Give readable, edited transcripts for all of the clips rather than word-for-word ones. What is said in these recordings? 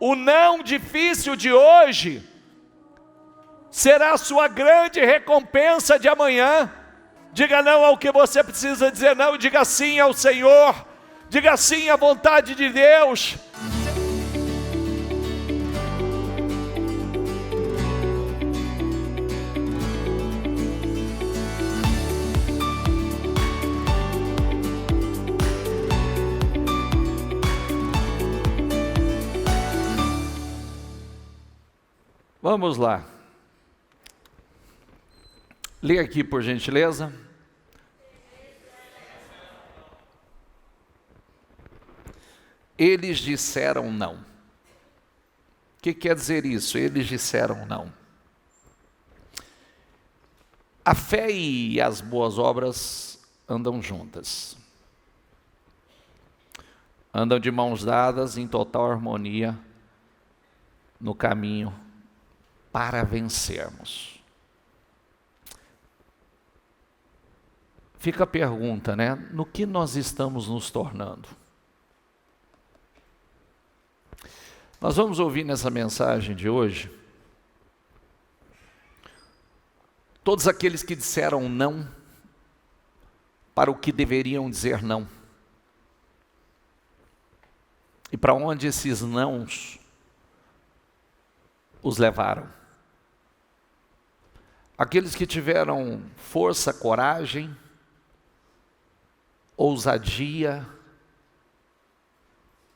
O não difícil de hoje será a sua grande recompensa de amanhã. Diga não ao que você precisa dizer não, diga sim ao Senhor, diga sim à vontade de Deus. Vamos lá. Lê aqui, por gentileza. Eles disseram não. O que quer dizer isso? Eles disseram não. A fé e as boas obras andam juntas. Andam de mãos dadas em total harmonia no caminho para vencermos. Fica a pergunta, né? No que nós estamos nos tornando? Nós vamos ouvir nessa mensagem de hoje todos aqueles que disseram não para o que deveriam dizer não. E para onde esses nãos os levaram. Aqueles que tiveram força, coragem, ousadia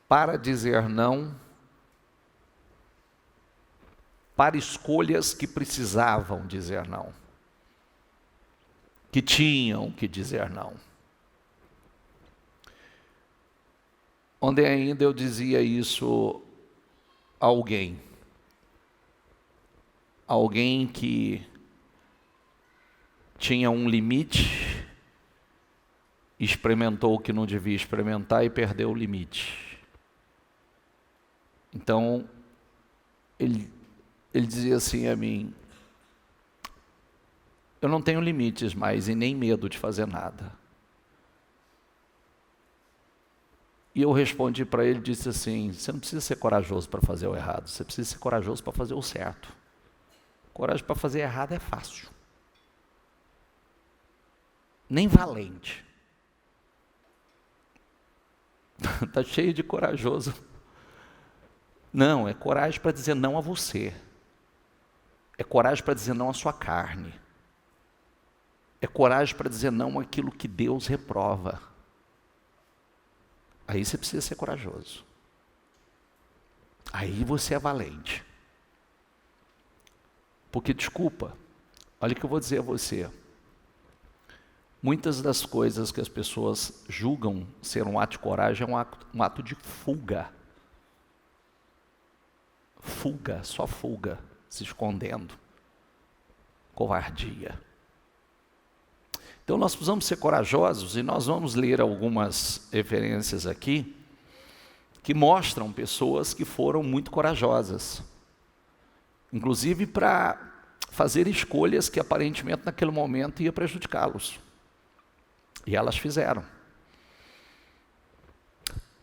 para dizer não, para escolhas que precisavam dizer não, que tinham que dizer não. Ontem ainda eu dizia isso a alguém que tinha um limite, experimentou o que não devia experimentar e perdeu o limite. Então, ele dizia assim a mim: eu não tenho limites mais e nem medo de fazer nada. E eu respondi para ele, disse assim: você não precisa ser corajoso para fazer o errado, você precisa ser corajoso para fazer o certo. Coragem para fazer errado é fácil. Nem valente. Está cheio de corajoso. Não, é coragem para dizer não a você. É coragem para dizer não à sua carne. É coragem para dizer não àquilo que Deus reprova. Aí você precisa ser corajoso. Aí você é valente. Porque, desculpa, olha o que eu vou dizer a você. Muitas das coisas que as pessoas julgam ser um ato de coragem é um ato de fuga. Fuga, só fuga, se escondendo. Covardia. Então nós precisamos ser corajosos e nós vamos ler algumas referências aqui que mostram pessoas que foram muito corajosas. Inclusive para fazer escolhas que aparentemente naquele momento ia prejudicá-los. E elas fizeram.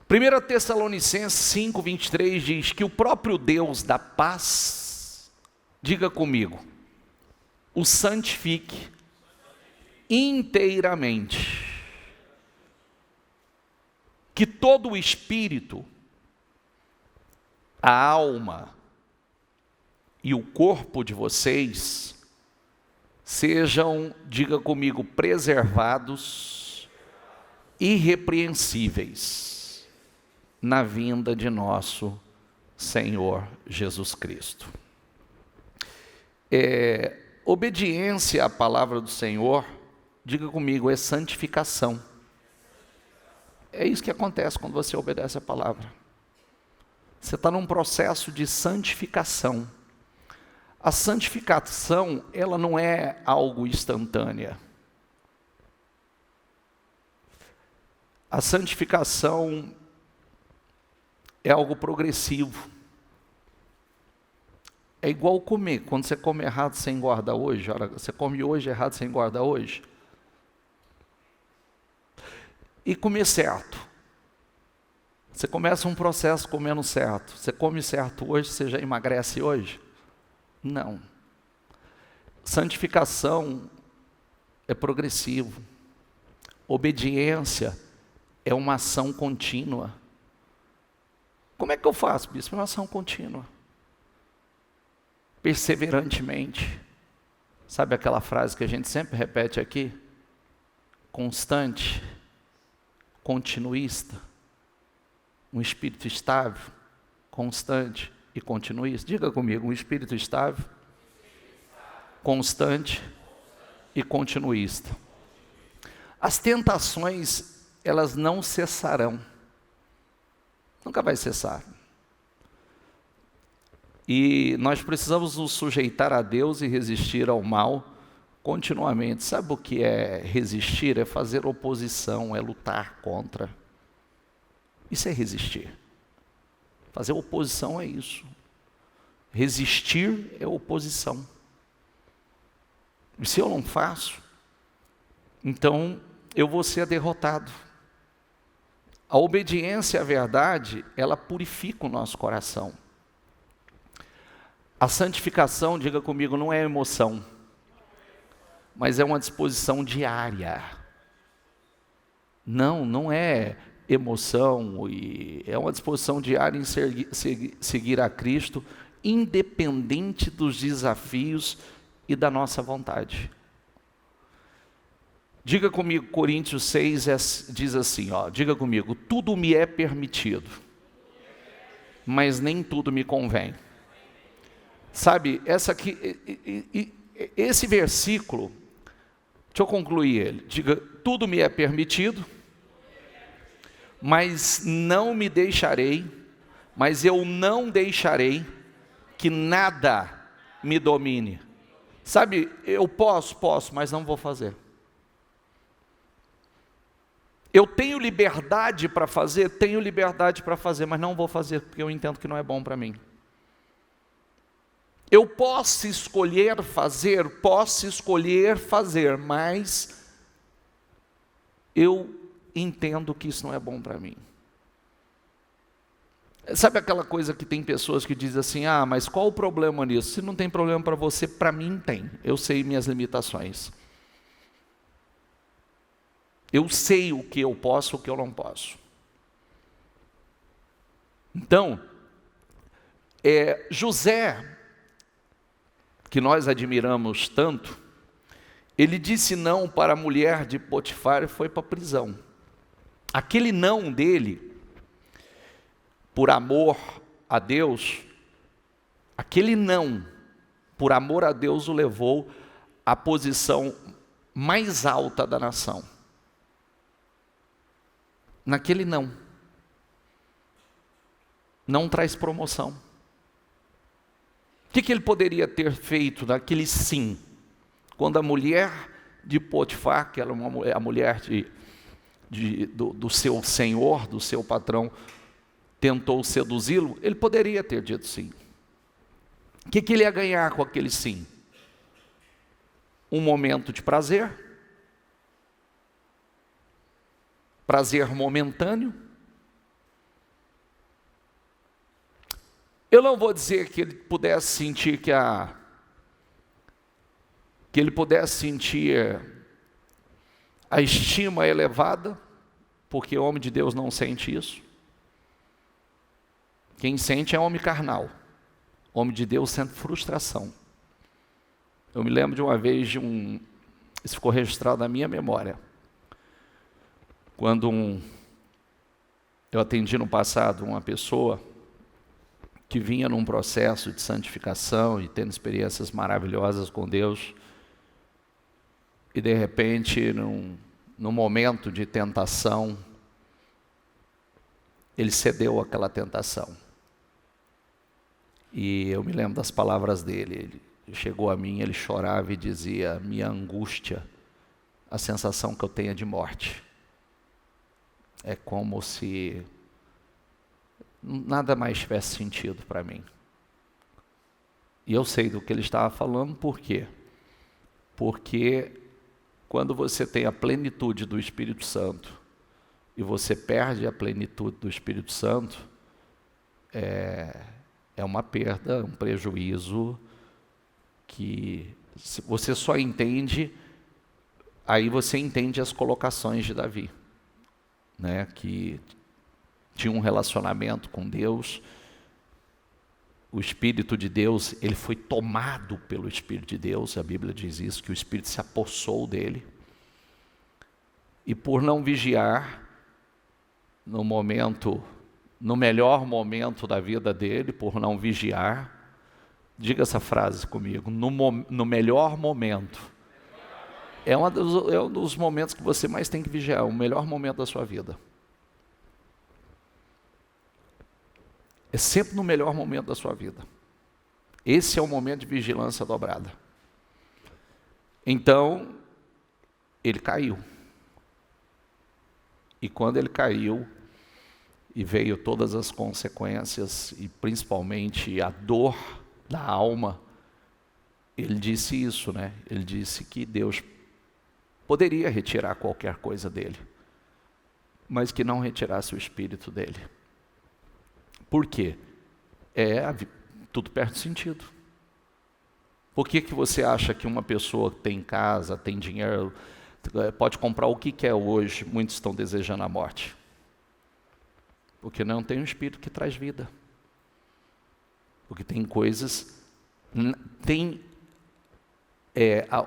1 Tessalonicenses 5, 23 diz que o próprio Deus da paz, diga comigo, o santifique inteiramente. Que todo o espírito, a alma e o corpo de vocês sejam, diga comigo, preservados, irrepreensíveis, na vinda de nosso Senhor Jesus Cristo. Obediência à palavra do Senhor, diga comigo, é santificação. É isso que acontece quando você obedece a palavra. Você está num processo de santificação. A santificação, ela não é algo instantânea. A santificação é algo progressivo. É igual comer. Quando você come errado, você engorda hoje. Você come hoje errado, você engorda hoje. E comer certo. Você começa um processo comendo certo. Você come certo hoje, você já emagrece hoje? Não. Santificação é progressivo. Obediência é uma ação contínua. Como é que eu faço, bispo? É uma ação contínua. Perseverantemente. Sabe aquela frase que a gente sempre repete aqui? Constante, continuista, um espírito estável, constante e continuista. Diga comigo, um espírito estável, constante e continuista. As tentações, elas não cessarão. Nunca vai cessar. E nós precisamos nos sujeitar a Deus e resistir ao mal continuamente. Sabe o que é resistir? É fazer oposição, é lutar contra. Isso é resistir. Fazer oposição é isso. Resistir é oposição. E se eu não faço, então eu vou ser derrotado. A obediência à verdade, ela purifica o nosso coração. A santificação, diga comigo, não é emoção, mas é uma disposição diária. Não é emoção, é uma disposição diária em seguir a Cristo, independente dos desafios e da nossa vontade. Diga comigo, Coríntios 6 diz assim, diga comigo, tudo me é permitido, mas nem tudo me convém. Sabe, esse versículo, deixa eu concluir ele. Diga, tudo me é permitido, mas eu não deixarei que nada me domine. Sabe, eu posso, mas não vou fazer. Eu tenho liberdade para fazer, mas não vou fazer, porque eu entendo que não é bom para mim. Eu posso escolher fazer, mas eu entendo que isso não é bom para mim. Sabe aquela coisa que tem pessoas que dizem assim, mas qual o problema nisso? Se não tem problema para você, para mim tem. Eu sei minhas limitações. Eu sei o que eu posso, o que eu não posso. Então, José, que nós admiramos tanto, ele disse não para a mulher de Potifar e foi para a prisão. Aquele não dele, por amor a Deus, aquele não, por amor a Deus, o levou à posição mais alta da nação. Naquele não traz promoção. O que ele poderia ter feito naquele sim? Quando a mulher de Potifar, que era a mulher do seu senhor, do seu patrão, tentou seduzi-lo, ele poderia ter dito sim. O que ele ia ganhar com aquele sim? Um momento de prazer momentâneo. Eu não vou dizer que ele pudesse sentir que ele pudesse sentir a estima elevada, porque o homem de Deus não sente isso. Quem sente é homem carnal. O homem de Deus sente frustração. Eu me lembro de uma vez isso ficou registrado na minha memória. Quando eu atendi no passado uma pessoa que vinha num processo de santificação e tendo experiências maravilhosas com Deus, e de repente, num momento de tentação, ele cedeu àquela tentação. E eu me lembro das palavras dele. Ele chegou a mim, ele chorava e dizia, minha angústia, a sensação que eu tenho é de morte. É como se nada mais tivesse sentido para mim. E eu sei do que ele estava falando, por quê? Porque quando você tem a plenitude do Espírito Santo, e você perde a plenitude do Espírito Santo, é uma perda, um prejuízo que você só entende, aí você entende as colocações de Davi, né, que tinha um relacionamento com Deus, o Espírito de Deus, ele foi tomado pelo Espírito de Deus, a Bíblia diz isso, que o Espírito se apossou dele, e por não vigiar, no melhor momento da vida dele, por não vigiar, diga essa frase comigo, no melhor momento, é um dos momentos que você mais tem que vigiar, o melhor momento da sua vida. É sempre no melhor momento da sua vida. Esse é o momento de vigilância dobrada. Então, ele caiu. E quando ele caiu, e veio todas as consequências, e principalmente a dor da alma, ele disse isso, né? Ele disse que Deus poderia retirar qualquer coisa dele, mas que não retirasse o espírito dele. Por quê? Tudo perde sentido. Por que você acha que uma pessoa que tem casa, tem dinheiro, pode comprar o que quer hoje, muitos estão desejando a morte? Porque não tem um espírito que traz vida. Porque tem coisas, tem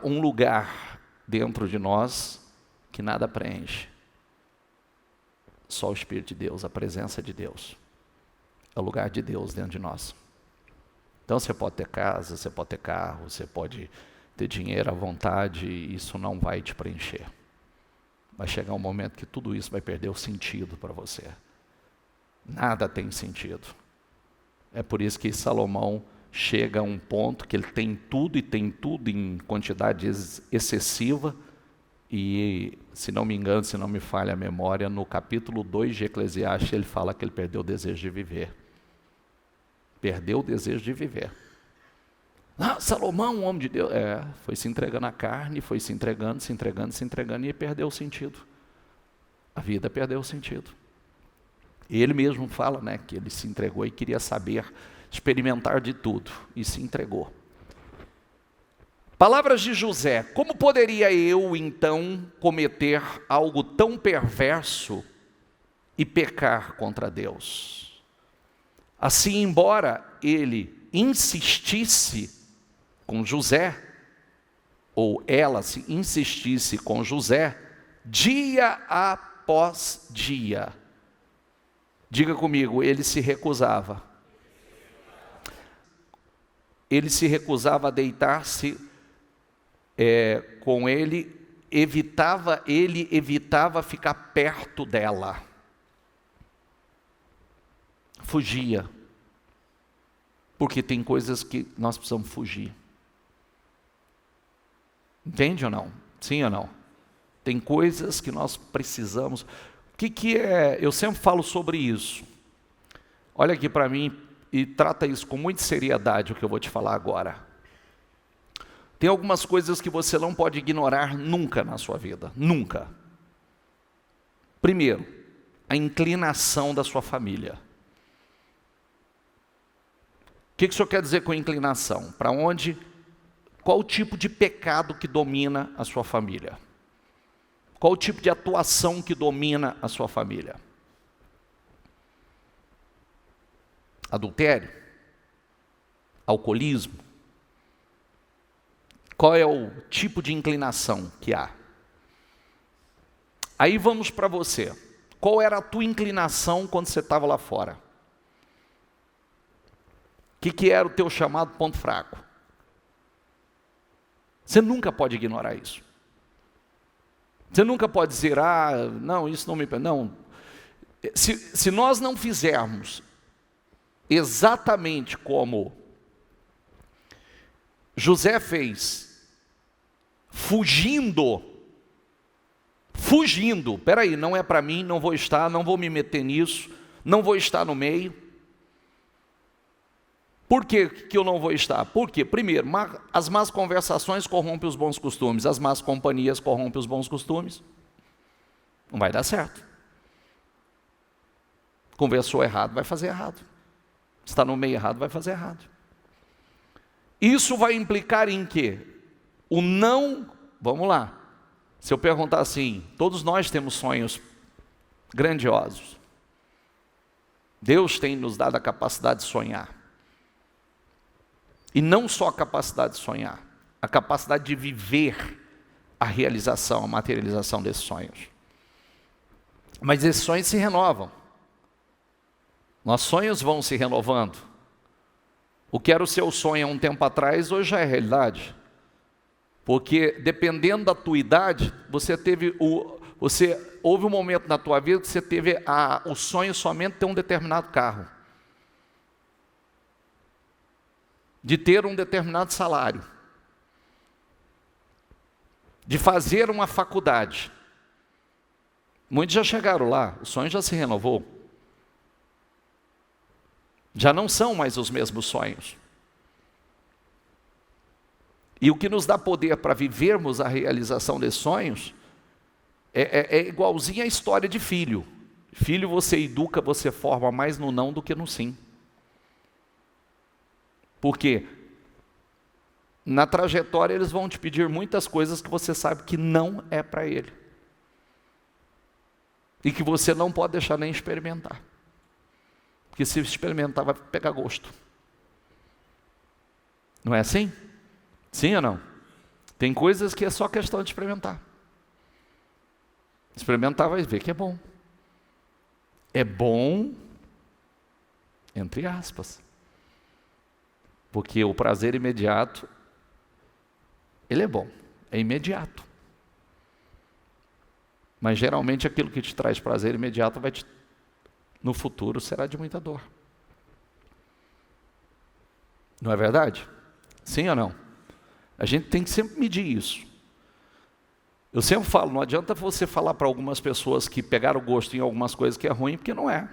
um lugar dentro de nós que nada preenche. Só o Espírito de Deus, a presença de Deus. É o lugar de Deus dentro de nós. Então você pode ter casa, você pode ter carro, você pode ter dinheiro à vontade, isso não vai te preencher. Vai chegar um momento que tudo isso vai perder o sentido para você. Nada tem sentido. É por isso que Salomão chega a um ponto que ele tem tudo, e tem tudo em quantidade excessiva, e, se não me engano, se não me falha a memória, no capítulo 2 de Eclesiastes, ele fala que ele perdeu o desejo de viver. Perdeu o desejo de viver. Salomão, um homem de Deus, foi se entregando à carne, foi se entregando, e perdeu o sentido. A vida perdeu o sentido. E ele mesmo fala, né, que ele se entregou e queria saber, experimentar de tudo, e se entregou. Palavras de José: como poderia eu então cometer algo tão perverso e pecar contra Deus? Assim, embora ele insistisse com José, ou ela se insistisse com José, dia após dia, diga comigo, ele se recusava. Ele se recusava a deitar-se com ele evitava ficar perto dela. Fugia. Porque tem coisas que nós precisamos fugir. Entende ou não? Sim ou não? Tem coisas que nós precisamos. O que é? Eu sempre falo sobre isso. Olha aqui para mim e trata isso com muita seriedade, o que eu vou te falar agora. Tem algumas coisas que você não pode ignorar nunca na sua vida. Nunca. Primeiro, a inclinação da sua família. O que o senhor quer dizer com inclinação? Para onde? Qual o tipo de pecado que domina a sua família? Qual o tipo de atuação que domina a sua família? Adultério? Alcoolismo? Qual é o tipo de inclinação que há? Aí vamos para você. Qual era a tua inclinação quando você estava lá fora? O que era o teu chamado ponto fraco? Você nunca pode ignorar isso. Você nunca pode dizer, não, isso não me... Não. Se nós não fizermos exatamente como José fez, fugindo, peraí, não é para mim, não vou me meter nisso, não vou estar no meio. Por que eu não vou estar? Porque, primeiro, as más conversações corrompem os bons costumes, as más companhias corrompem os bons costumes. Não vai dar certo. Conversou errado, vai fazer errado. Está no meio errado, vai fazer errado. Isso vai implicar em quê? O não, vamos lá. Se eu perguntar assim, todos nós temos sonhos grandiosos. Deus tem nos dado a capacidade de sonhar. E não só a capacidade de sonhar, a capacidade de viver a realização, a materialização desses sonhos. Mas esses sonhos se renovam. Nossos sonhos vão se renovando. O que era o seu sonho há um tempo atrás, hoje já é realidade. Porque dependendo da tua idade, houve um momento na tua vida que você teve o sonho somente de ter um determinado carro. De ter um determinado salário. De fazer uma faculdade. Muitos já chegaram lá, o sonho já se renovou. Já não são mais os mesmos sonhos. E o que nos dá poder para vivermos a realização desses sonhos é igualzinho à história de filho. Filho você educa, você forma mais no não do que no sim. Por quê? Na trajetória eles vão te pedir muitas coisas que você sabe que não é para ele. E que você não pode deixar nem experimentar. Porque se experimentar vai pegar gosto. Não é assim? Sim ou não? Tem coisas que é só questão de experimentar. Experimentar vai ver que é bom. É bom, entre aspas. Porque o prazer imediato, ele é bom, é imediato. Mas geralmente aquilo que te traz prazer imediato no futuro será de muita dor. Não é verdade? Sim ou não? A gente tem que sempre medir isso. Eu sempre falo, não adianta você falar para algumas pessoas que pegaram gosto em algumas coisas que é ruim, porque não é.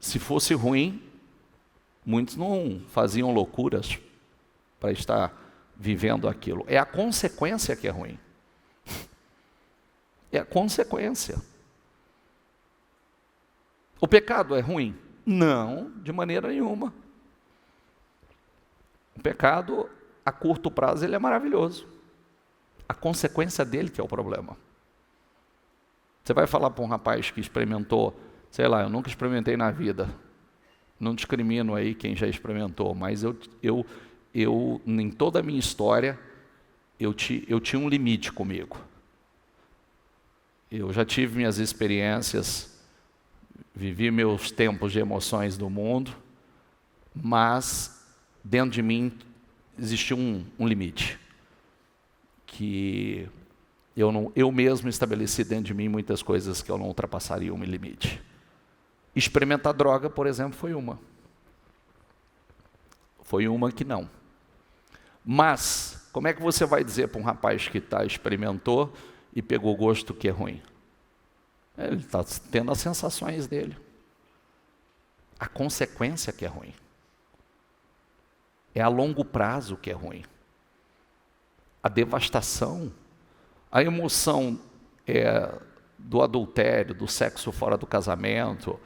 Se fosse ruim, muitos não faziam loucuras para estar vivendo aquilo. É a consequência que é ruim. É a consequência. O pecado é ruim? Não, de maneira nenhuma. O pecado, a curto prazo, ele é maravilhoso. A consequência dele que é o problema. Você vai falar para um rapaz que experimentou, sei lá, eu nunca experimentei na vida. Não discrimino aí quem já experimentou, mas eu em toda a minha história, eu tinha um limite comigo. Eu já tive minhas experiências, vivi meus tempos de emoções do mundo, mas dentro de mim existia um limite, que eu mesmo estabeleci dentro de mim muitas coisas que eu não ultrapassaria um limite. Experimentar droga, por exemplo, foi uma. Foi uma que não. Mas, como é que você vai dizer para um rapaz que experimentou e pegou gosto que é ruim? Ele está tendo as sensações dele. A consequência que é ruim. É a longo prazo que é ruim. A devastação, a emoção do adultério, do sexo fora do casamento,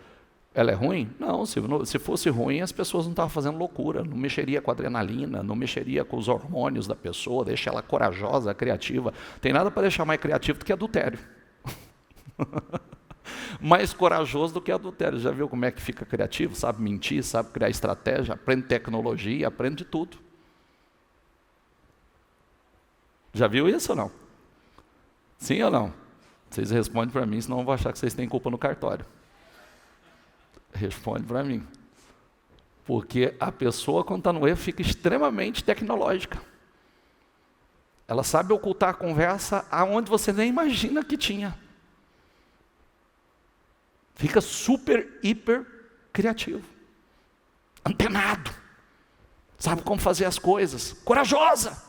ela é ruim? Não, se fosse ruim, as pessoas não estavam fazendo loucura, não mexeria com a adrenalina, não mexeria com os hormônios da pessoa, deixa ela corajosa, criativa. Tem nada para deixar mais criativo do que adultério. Mais corajoso do que adultério. Já viu como é que fica criativo? Sabe mentir, sabe criar estratégia, aprende tecnologia, aprende de tudo. Já viu isso ou não? Sim ou não? Vocês respondem para mim, senão eu vou achar que vocês têm culpa no cartório. Responde para mim. Porque a pessoa, quando está no erro, fica extremamente tecnológica. Ela sabe ocultar a conversa aonde você nem imagina que tinha. Fica super, hiper criativo. Antenado. Sabe como fazer as coisas. Corajosa.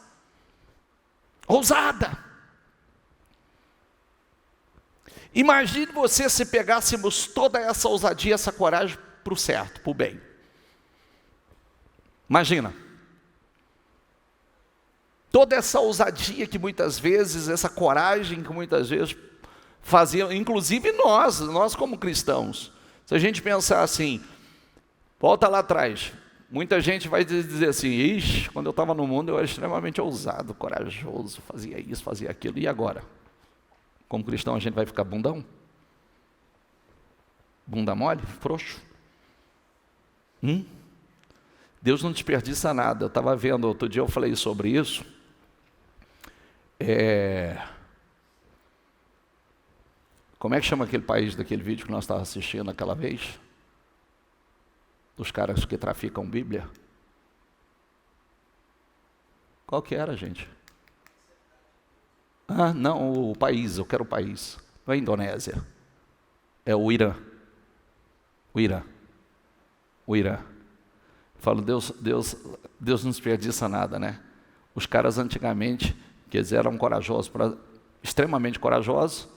Ousada. Imagine você se pegássemos toda essa ousadia, essa coragem para o certo, para o bem. Imagina. Toda essa ousadia que muitas vezes, essa coragem que muitas vezes Faziam, inclusive nós como cristãos. Se a gente pensar assim, volta lá atrás, muita gente vai dizer assim, ixi, quando eu estava no mundo eu era extremamente ousado, corajoso, fazia isso, fazia aquilo, e agora? Como cristão a gente vai ficar bundão? Bunda mole? Frouxo? Deus não desperdiça nada. Eu estava vendo, outro dia eu falei sobre isso. Como é que chama aquele país daquele vídeo que nós estávamos assistindo aquela vez? Dos caras que traficam Bíblia? Qual que era, gente? Ah, não, o país, eu quero o país. Não é a Indonésia. É o Irã. O Irã. Falo, Deus não desperdiça nada, né? Os caras antigamente, que eles eram corajosos, extremamente corajosos,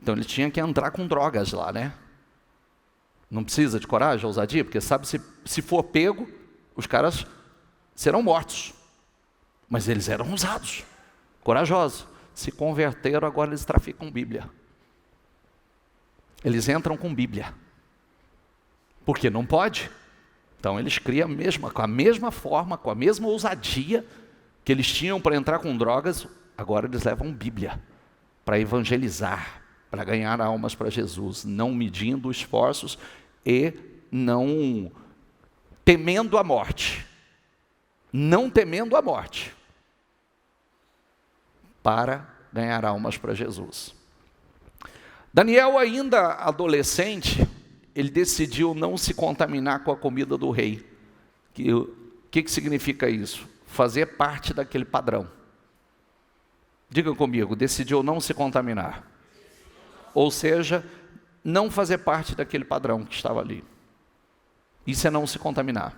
então ele tinha que entrar com drogas lá, né? Não precisa de coragem, ousadia, porque sabe, se for pego, os caras serão mortos. Mas eles eram ousados, corajosos. Se converteram, agora eles traficam Bíblia. Eles entram com Bíblia. Porque não pode. Então eles criam com a mesma forma, com a mesma ousadia que eles tinham para entrar com drogas, agora eles levam Bíblia para evangelizar, para ganhar almas para Jesus, não medindo esforços e não temendo a morte. Não temendo a morte. Para ganhar almas para Jesus. Daniel, ainda adolescente, ele decidiu não se contaminar com a comida do rei. O que significa isso? Fazer parte daquele padrão. Diga comigo, decidiu não se contaminar. Ou seja, não fazer parte daquele padrão que estava ali. Isso é não se contaminar.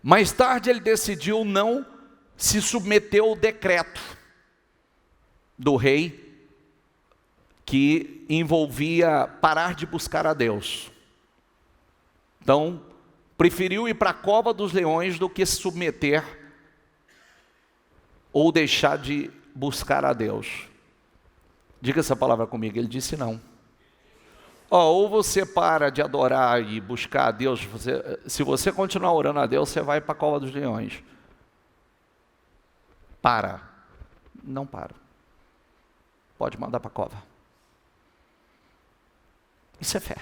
Mais tarde ele decidiu não se submeter ao decreto do rei, que envolvia parar de buscar a Deus. Então, preferiu ir para a cova dos leões do que se submeter ou deixar de buscar a Deus. Diga essa palavra comigo, ele disse não. Ou você para de adorar e buscar a Deus, se você continuar orando a Deus, você vai para a cova dos leões. Não para. Pode mandar para a cova. Isso é fé.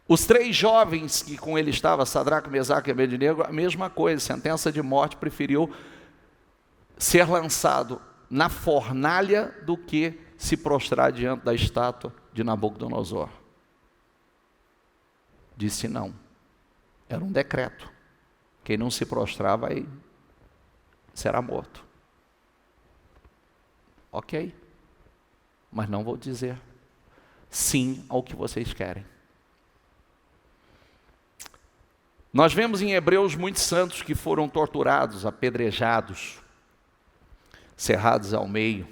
Os 3 jovens que com ele estavam, Sadraque, Mesaque e Abednego, a mesma coisa, sentença de morte, preferiu ser lançado na fornalha do que se prostrar diante da estátua de Nabucodonosor. Disse não. Era um decreto. Quem não se prostrar será morto. Ok. Mas não vou dizer sim ao que vocês querem. Nós vemos em Hebreus muitos santos que foram torturados, apedrejados, cerrados ao meio.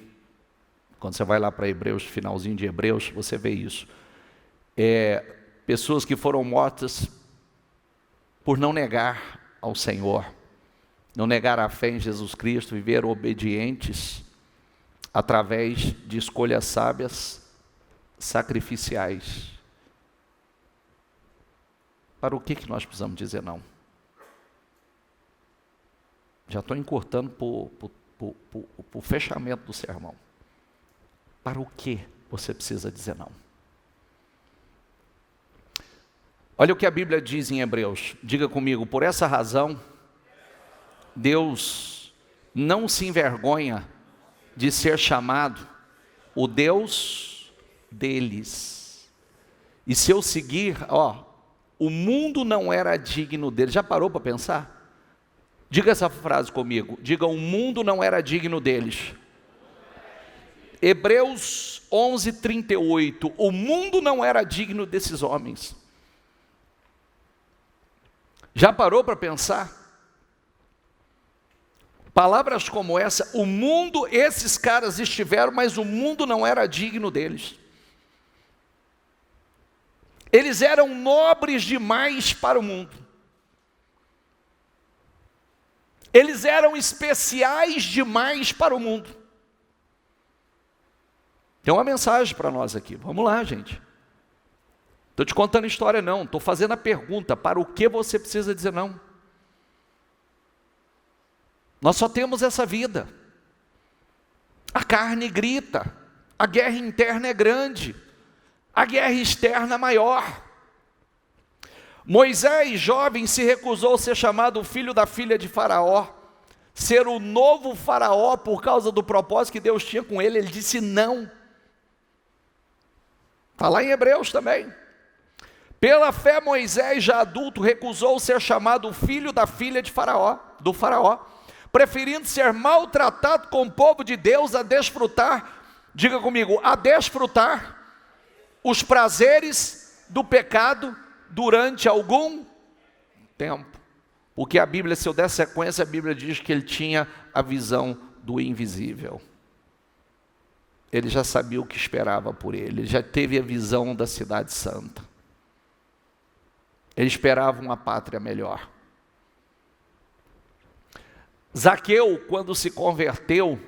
Quando você vai lá para Hebreus, finalzinho de Hebreus, você vê isso. Pessoas que foram mortas por não negar ao Senhor, não negar a fé em Jesus Cristo, viver obedientes através de escolhas sábias, sacrificiais. Para o que nós precisamos dizer não? Já estou encurtando para o fechamento do sermão. Para o que você precisa dizer não? Olha o que a Bíblia diz em Hebreus. Diga comigo, por essa razão, Deus não se envergonha de ser chamado o Deus deles. E se eu seguir, o mundo não era digno deles. Já parou para pensar? Diga essa frase comigo. Diga, o mundo não era digno deles. Hebreus 11:38. O mundo não era digno desses homens. Já parou para pensar? Palavras como essa, o mundo, esses caras estiveram, mas o mundo não era digno deles. Eles eram nobres demais para o mundo. Eles eram especiais demais para o mundo. Tem uma mensagem para nós aqui, vamos lá, gente. Estou te contando história não, estou fazendo a pergunta, para o que você precisa dizer não? Nós só temos essa vida. A carne grita, a guerra interna é grande, a guerra externa é maior. Moisés, jovem, se recusou a ser chamado filho da filha de Faraó, ser o novo Faraó por causa do propósito que Deus tinha com ele. Ele disse não. Está lá em Hebreus também. Pela fé, Moisés, já adulto, recusou ser chamado filho da filha de Faraó, do Faraó, preferindo ser maltratado com o povo de Deus a desfrutar, diga comigo, a desfrutar os prazeres do pecado durante algum tempo. Porque a Bíblia, se eu der sequência, a Bíblia diz que ele tinha a visão do invisível. Ele já sabia o que esperava por ele, ele já teve a visão da cidade santa. Ele esperava uma pátria melhor. Zaqueu, quando se converteu,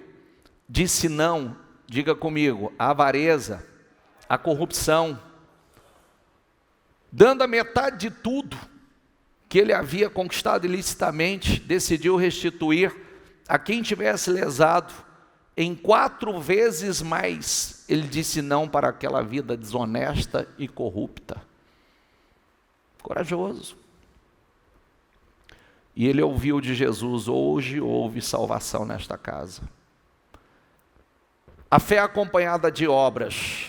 disse não, diga comigo, à avareza, à corrupção, dando a metade de tudo que ele havia conquistado ilicitamente, decidiu restituir a quem tivesse lesado em 4 vezes mais. Ele disse não para aquela vida desonesta e corrupta. Corajoso. E ele ouviu de Jesus: hoje houve salvação nesta casa. A fé acompanhada de obras,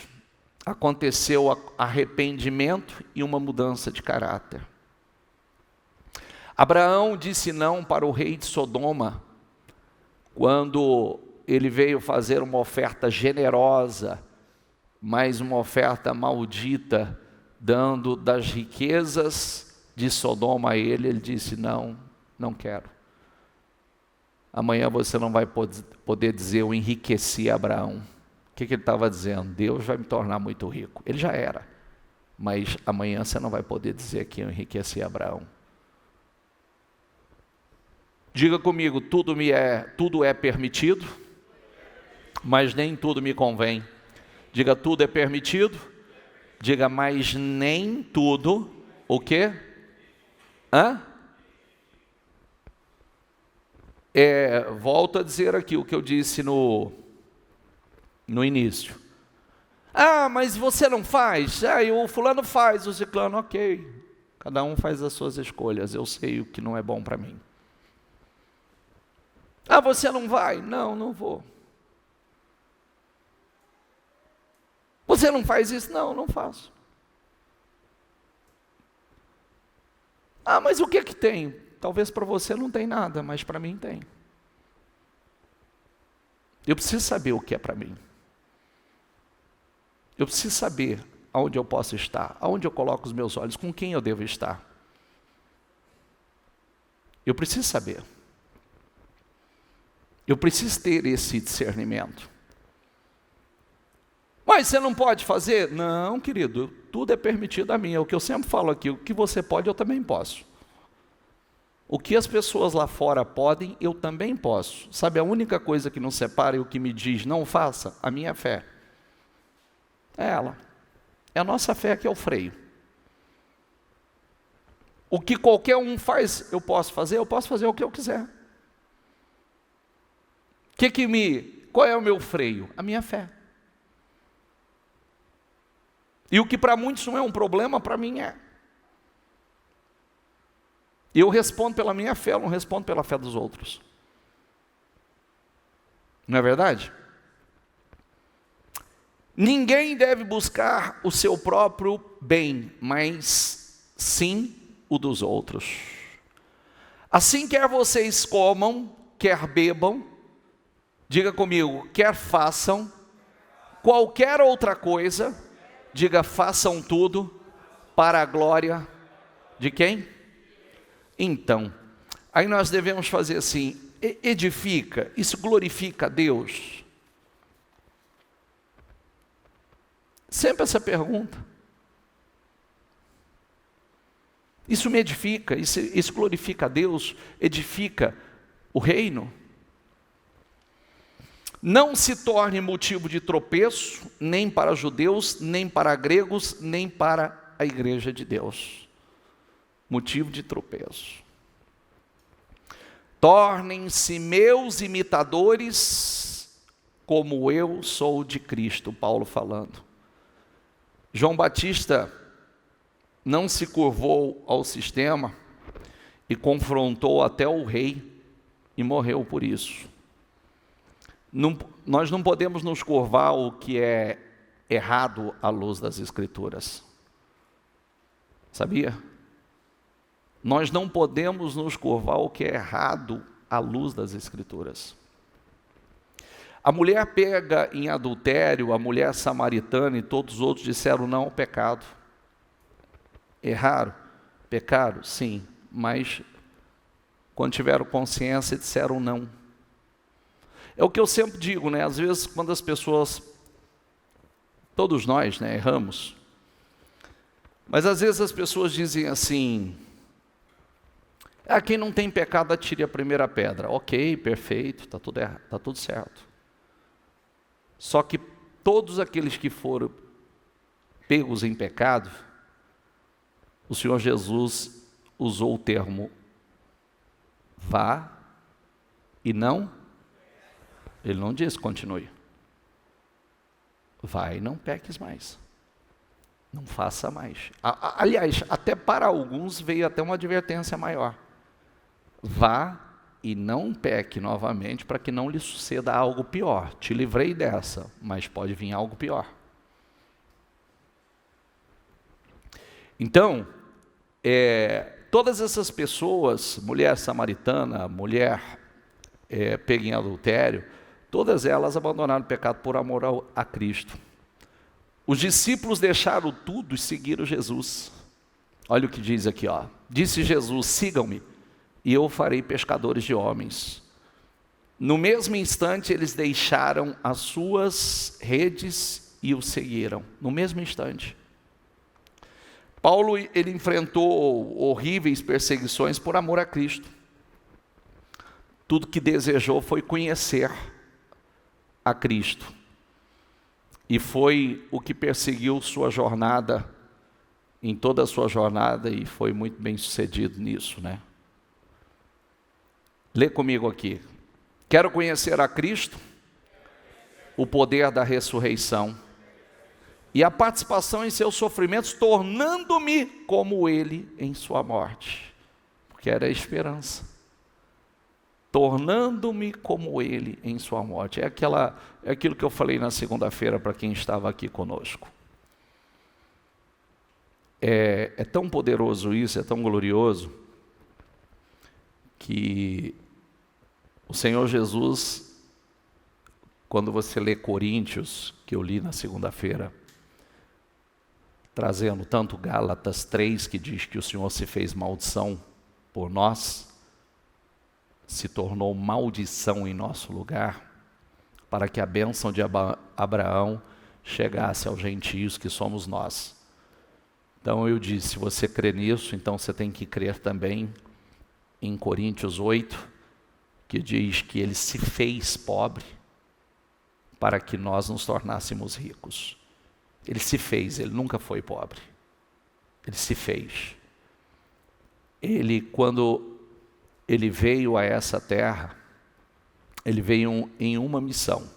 aconteceu arrependimento e uma mudança de caráter. Abraão disse não para o rei de Sodoma, quando ele veio fazer uma oferta generosa, mas uma oferta maldita, dando das riquezas de Sodoma a ele. Ele disse não, não quero. Amanhã você não vai poder dizer eu enriqueci Abraão. O que ele estava dizendo? Deus vai me tornar muito rico. Ele já era, mas amanhã você não vai poder dizer que eu enriqueci Abraão. Diga comigo, tudo é permitido, mas nem tudo me convém. Diga, tudo é permitido. Diga, mas nem tudo, o quê? Volto a dizer aqui o que eu disse no início. Mas você não faz? O fulano faz, o ciclano, ok. Cada um faz as suas escolhas, eu sei o que não é bom para mim. Você não vai? Não, não vou. Você não faz isso? Não, não faço. Mas o que é que tem? Talvez para você não tem nada, mas para mim tem. Eu preciso saber o que é para mim. Eu preciso saber aonde eu posso estar, aonde eu coloco os meus olhos, com quem eu devo estar. Eu preciso saber. Eu preciso ter esse discernimento. Mas você não pode fazer? Não, querido, tudo é permitido a mim. É o que eu sempre falo aqui, o que você pode, eu também posso. O que as pessoas lá fora podem, eu também posso. Sabe, a única coisa que nos separa e o que me diz não faça? A minha fé. É ela. É a nossa fé que é o freio. O que qualquer um faz, eu posso fazer o que eu quiser. Qual é o meu freio? A minha fé. E o que para muitos não é um problema, para mim é. Eu respondo pela minha fé, eu não respondo pela fé dos outros. Não é verdade? Ninguém deve buscar o seu próprio bem, mas sim o dos outros. Assim, quer vocês comam, quer bebam, diga comigo, quer façam qualquer outra coisa, diga, façam tudo para a glória de quem? Então, aí nós devemos fazer assim, edifica, isso glorifica a Deus? Sempre essa pergunta. Isso me edifica, isso glorifica a Deus, edifica o reino? não se torne motivo de tropeço, nem para judeus, nem para gregos, nem para a igreja de Deus. Motivo de tropeço. Tornem-se meus imitadores, como eu sou de Cristo, Paulo falando. João Batista não se curvou ao sistema e confrontou até o rei e morreu por isso. Nós não podemos nos curvar ao que é errado à luz das Escrituras. Sabia? Nós não podemos nos curvar ao que é errado à luz das Escrituras. A mulher pega em adultério, a mulher samaritana e todos os outros disseram não ao pecado. Erraram? Pecaram? Sim, mas quando tiveram consciência disseram não. É o que eu sempre digo, né? Às vezes quando as pessoas, todos nós, né, erramos, mas às vezes as pessoas dizem assim: quem não tem pecado atire a primeira pedra. Ok, perfeito, está tudo errado, está tudo certo. Só que todos aqueles que foram pegos em pecado, o Senhor Jesus usou o termo vá e não, ele não disse continue. Vai e não peques mais. Não faça mais. Aliás, até para alguns veio até uma advertência maior. Vá e não peque novamente, para que não lhe suceda algo pior. Te livrei dessa, mas pode vir algo pior. Então, todas essas pessoas, mulher samaritana, mulher pega em adultério, todas elas abandonaram o pecado por amor a Cristo. Os discípulos deixaram tudo e seguiram Jesus. Olha o que diz aqui, ó. Disse Jesus: sigam-me, e eu farei pescadores de homens. No mesmo instante, eles deixaram as suas redes e o seguiram. No mesmo instante. Paulo, ele enfrentou horríveis perseguições por amor a Cristo. Tudo que desejou foi conhecer a Cristo. E foi o que perseguiu sua jornada, em toda a sua jornada, e foi muito bem sucedido nisso, né? Lê comigo aqui. Quero conhecer a Cristo, o poder da ressurreição e a participação em seus sofrimentos, tornando-me como Ele em sua morte. Porque era a esperança. Tornando-me como Ele em sua morte. É aquilo que eu falei na segunda-feira para quem estava aqui conosco. É tão poderoso isso, é tão glorioso, que o Senhor Jesus, quando você lê Coríntios, que eu li na segunda-feira, trazendo tanto Gálatas 3, que diz que o Senhor se fez maldição por nós, se tornou maldição em nosso lugar, para que a bênção de Abraão chegasse aos gentios, que somos nós. Então eu disse, se você crê nisso, então você tem que crer também em Coríntios 8, que diz que Ele se fez pobre para que nós nos tornássemos ricos. Ele se fez, Ele nunca foi pobre. Ele se fez. Ele, quando Ele veio a essa terra, Ele veio em uma missão.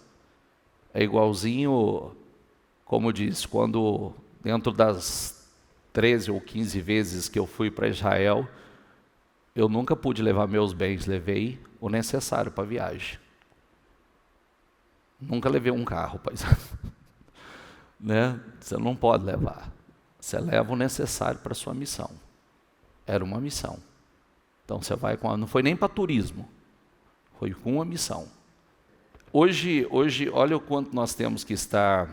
É igualzinho, como diz, quando dentro das 13 ou 15 vezes que eu fui para Israel, eu nunca pude levar meus bens, levei o necessário para a viagem. Nunca levei um carro, paizano. Né? Você não pode levar. Você leva o necessário para a sua missão. Era uma missão. Então você vai com... Não foi nem para turismo. Foi com uma missão. Hoje, olha o quanto nós temos que estar...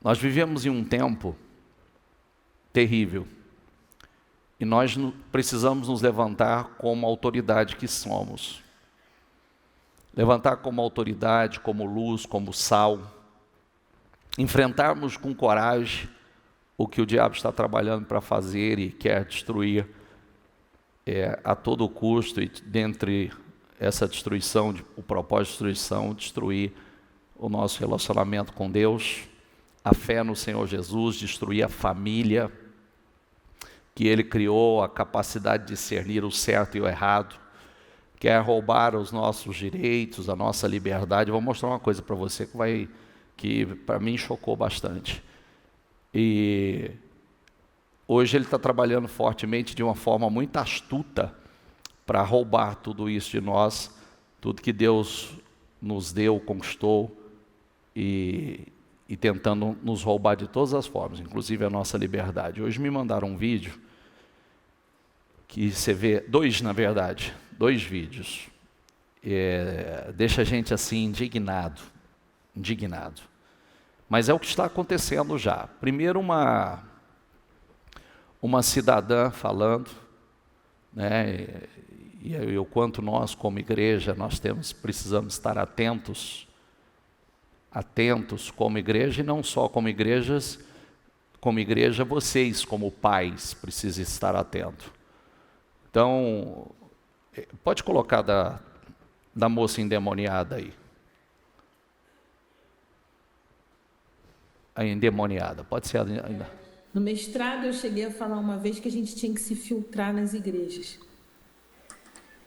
Nós vivemos em um tempo terrível. E nós precisamos nos levantar como autoridade que somos. Levantar como autoridade, como luz, como sal. Enfrentarmos com coragem o que o diabo está trabalhando para fazer e quer destruir a todo custo, e dentre essa destruição, o propósito de destruição, destruir o nosso relacionamento com Deus, a fé no Senhor Jesus, destruir a família que Ele criou, a capacidade de discernir o certo e o errado, quer roubar os nossos direitos, a nossa liberdade. Vou mostrar uma coisa para você que para mim chocou bastante. E hoje ele está trabalhando fortemente de uma forma muito astuta para roubar tudo isso de nós, tudo que Deus nos deu, conquistou, e tentando nos roubar de todas as formas, inclusive a nossa liberdade. Hoje me mandaram um vídeo, que você vê, dois vídeos, deixa a gente assim indignado, mas é o que está acontecendo já. Primeiro uma cidadã falando, né, e o quanto nós como igreja, precisamos estar atentos como igreja, e não só como igreja, vocês como pais precisam estar atentos. Então, pode colocar da moça endemoniada aí. A endemoniada, pode ser ainda. No mestrado eu cheguei a falar uma vez que a gente tinha que se filtrar nas igrejas.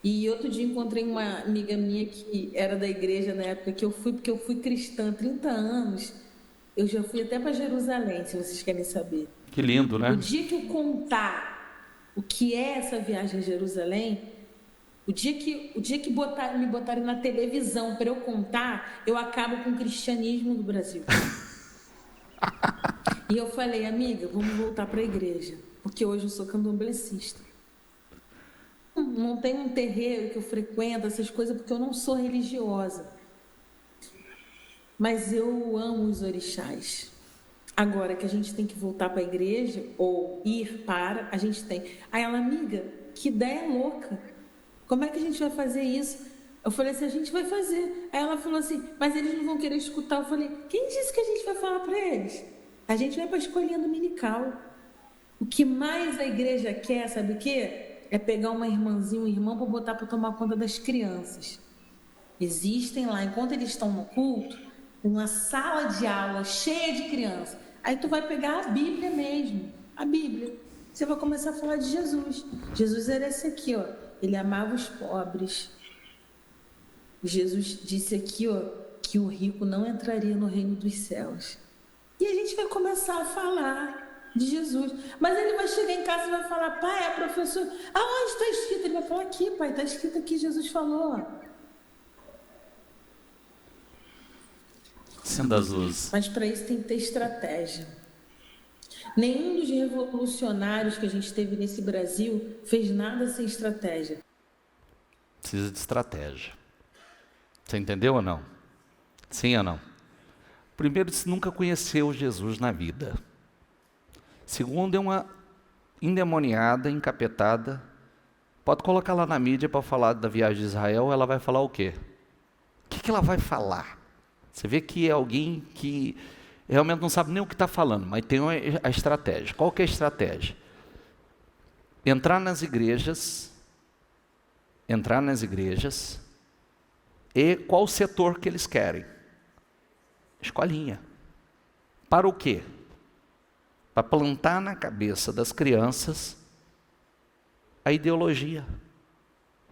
E outro dia encontrei uma amiga minha que era da igreja na época que eu fui, porque eu fui cristã há 30 anos. Eu já fui até para Jerusalém, se vocês querem saber. Que lindo, né? O dia que eu contar o que é essa viagem a Jerusalém, o dia que me botarem na televisão para eu contar, eu acabo com o cristianismo do Brasil. E eu falei, amiga, vamos voltar para a igreja, porque hoje eu sou candomblessista. Não tem um terreiro que eu frequento, essas coisas, porque eu não sou religiosa. Mas eu amo os orixás. Agora que a gente tem que voltar para a igreja, ou ir para, a gente tem. Aí ela, amiga, que ideia louca. Como é que a gente vai fazer isso? Eu falei assim, a gente vai fazer. Aí ela falou assim, mas eles não vão querer escutar. Eu falei, quem disse que a gente vai falar para eles? A gente vai para a escolinha dominical. O que mais a igreja quer, sabe o quê? É pegar uma irmãzinha, um irmão para botar para tomar conta das crianças. Existem lá, enquanto eles estão no culto, uma sala de aula cheia de crianças. Aí tu vai pegar a Bíblia mesmo, a Bíblia. Você vai começar a falar de Jesus. Jesus era esse aqui, ó. Ele amava os pobres. Jesus disse aqui, ó, que o rico não entraria no reino dos céus. E a gente vai começar a falar de Jesus. Mas ele vai chegar em casa e vai falar, pai, a professora, aonde está escrito? Ele vai falar, aqui, pai, está escrito aqui, Jesus falou. Acenda as luzes. Mas para isso tem que ter estratégia. Nenhum dos revolucionários que a gente teve nesse Brasil fez nada sem estratégia. Precisa de estratégia. Você entendeu ou não? Sim ou não? Primeiro, você nunca conheceu Jesus na vida. Segundo, é uma endemoniada, encapetada. Pode colocar lá na mídia para falar da viagem de Israel, ela vai falar o quê? O que ela vai falar? Você vê que é alguém que realmente não sabe nem o que está falando, mas tem a estratégia. Qual que é a estratégia? Entrar nas igrejas, e qual o setor que eles querem? Escolinha. Para o quê? Para plantar na cabeça das crianças a ideologia,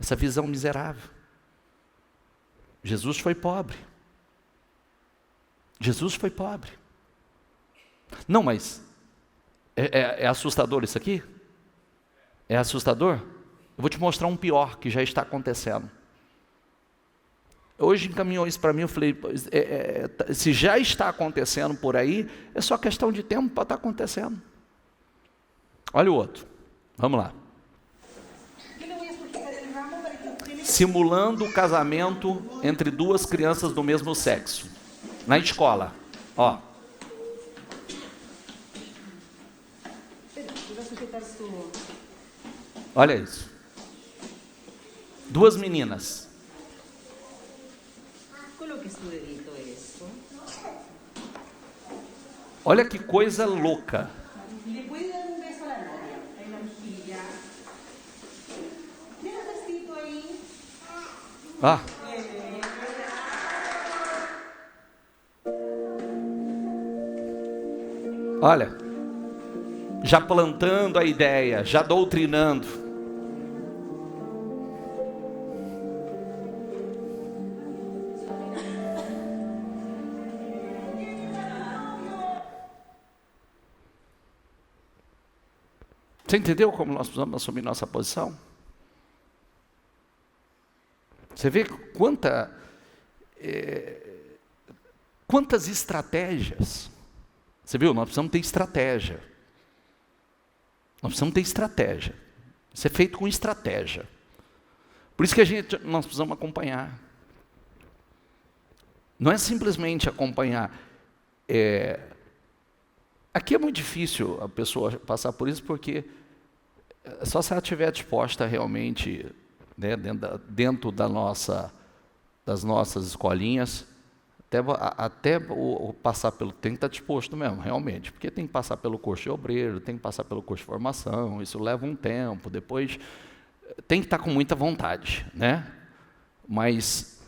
essa visão miserável. Jesus foi pobre. Não, mas é assustador isso aqui? É assustador? Eu vou te mostrar um pior que já está acontecendo. Hoje encaminhou isso para mim, eu falei, se já está acontecendo por aí, é só questão de tempo para estar acontecendo. Olha o outro, vamos lá. Simulando o casamento entre duas crianças do mesmo sexo, na escola, ó. Olha isso. Duas meninas. Olha que coisa louca. Ah. Olha, já plantando a ideia, já doutrinando. Você entendeu como nós precisamos assumir nossa posição? Você vê quantas estratégias. Você viu? Nós precisamos ter estratégia. Nós precisamos ter estratégia. Isso é feito com estratégia. Por isso que nós precisamos acompanhar. Não é simplesmente acompanhar. Aqui é muito difícil a pessoa passar por isso, porque só se ela estiver disposta realmente, né, dentro das nossas escolinhas, até passar pelo... Tem que estar disposto mesmo, realmente, porque tem que passar pelo curso de obreiro, tem que passar pelo curso de formação, isso leva um tempo, depois tem que estar com muita vontade, né? Mas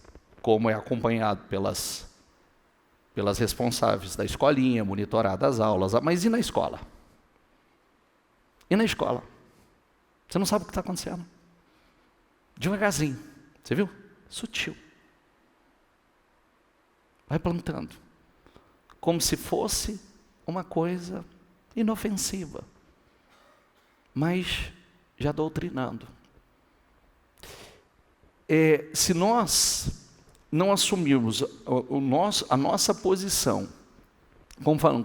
como é acompanhado pelas responsáveis da escolinha, monitorado as aulas, mas e na escola? E na escola? Você não sabe o que está acontecendo. Devagarzinho, você viu? Sutil. Vai plantando, como se fosse uma coisa inofensiva, mas já doutrinando. Se nós não assumirmos a nossa posição,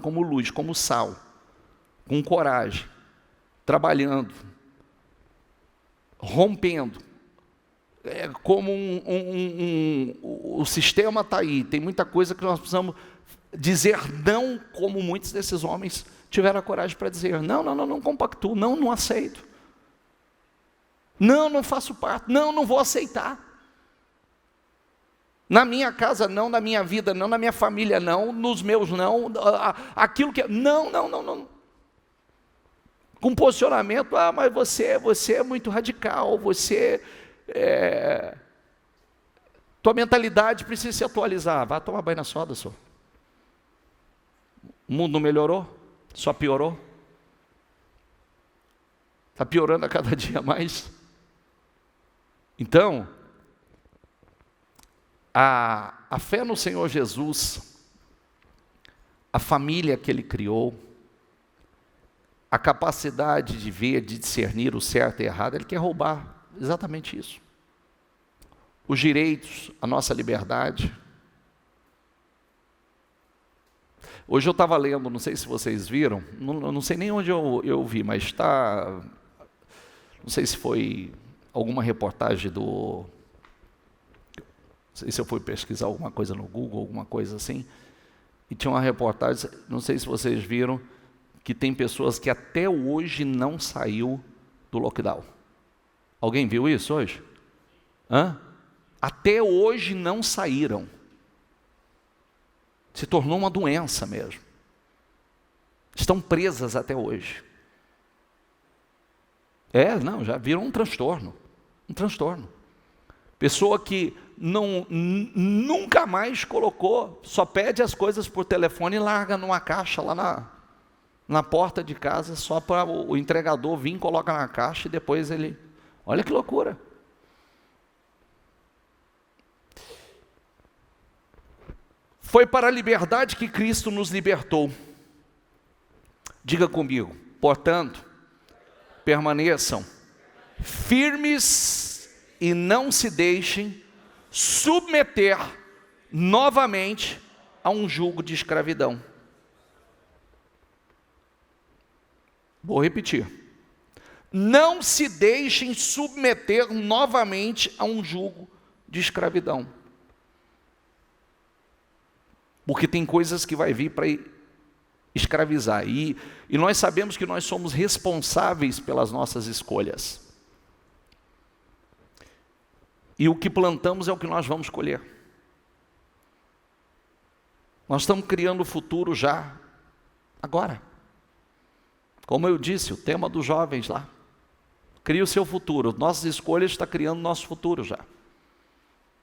como luz, como sal, com coragem, trabalhando, rompendo, como o sistema está aí, tem muita coisa que nós precisamos dizer não, como muitos desses homens tiveram a coragem para dizer, não compactuo, não aceito, não faço parte, não vou aceitar, na minha casa não, na minha vida não, na minha família não, nos meus não, aquilo que... Não. Com posicionamento, mas você é muito radical, tua mentalidade precisa se atualizar. Vá tomar banho na soda, senhor. O mundo não melhorou, só piorou. Está piorando a cada dia mais. Então, a fé no Senhor Jesus, a família que Ele criou, a capacidade de ver, de discernir o certo e errado, Ele quer roubar exatamente isso. Os direitos, a nossa liberdade. Hoje eu estava lendo, não sei se vocês viram, não sei nem onde eu vi, mas está... Não sei se foi alguma reportagem não sei se eu fui pesquisar alguma coisa no Google, alguma coisa assim, e tinha uma reportagem, não sei se vocês viram, que tem pessoas que até hoje não saiu do lockdown. Alguém viu isso hoje? Até hoje não saíram. Se tornou uma doença mesmo. Estão presas até hoje. Já viram um transtorno. Um transtorno. Pessoa que nunca mais colocou, só pede as coisas por telefone e larga numa caixa lá na porta de casa, só para o entregador vir, coloca na caixa e depois ele... Olha que loucura. Foi para a liberdade que Cristo nos libertou. Diga comigo, portanto, permaneçam firmes e não se deixem submeter novamente a um jugo de escravidão. Vou repetir. Não se deixem submeter novamente a um jugo de escravidão. Porque tem coisas que vai vir para escravizar. E nós sabemos que nós somos responsáveis pelas nossas escolhas. E o que plantamos é o que nós vamos colher. Nós estamos criando o futuro já, agora. Como eu disse, o tema dos jovens lá. Cria o seu futuro. Nossas escolhas estão criando nosso futuro já.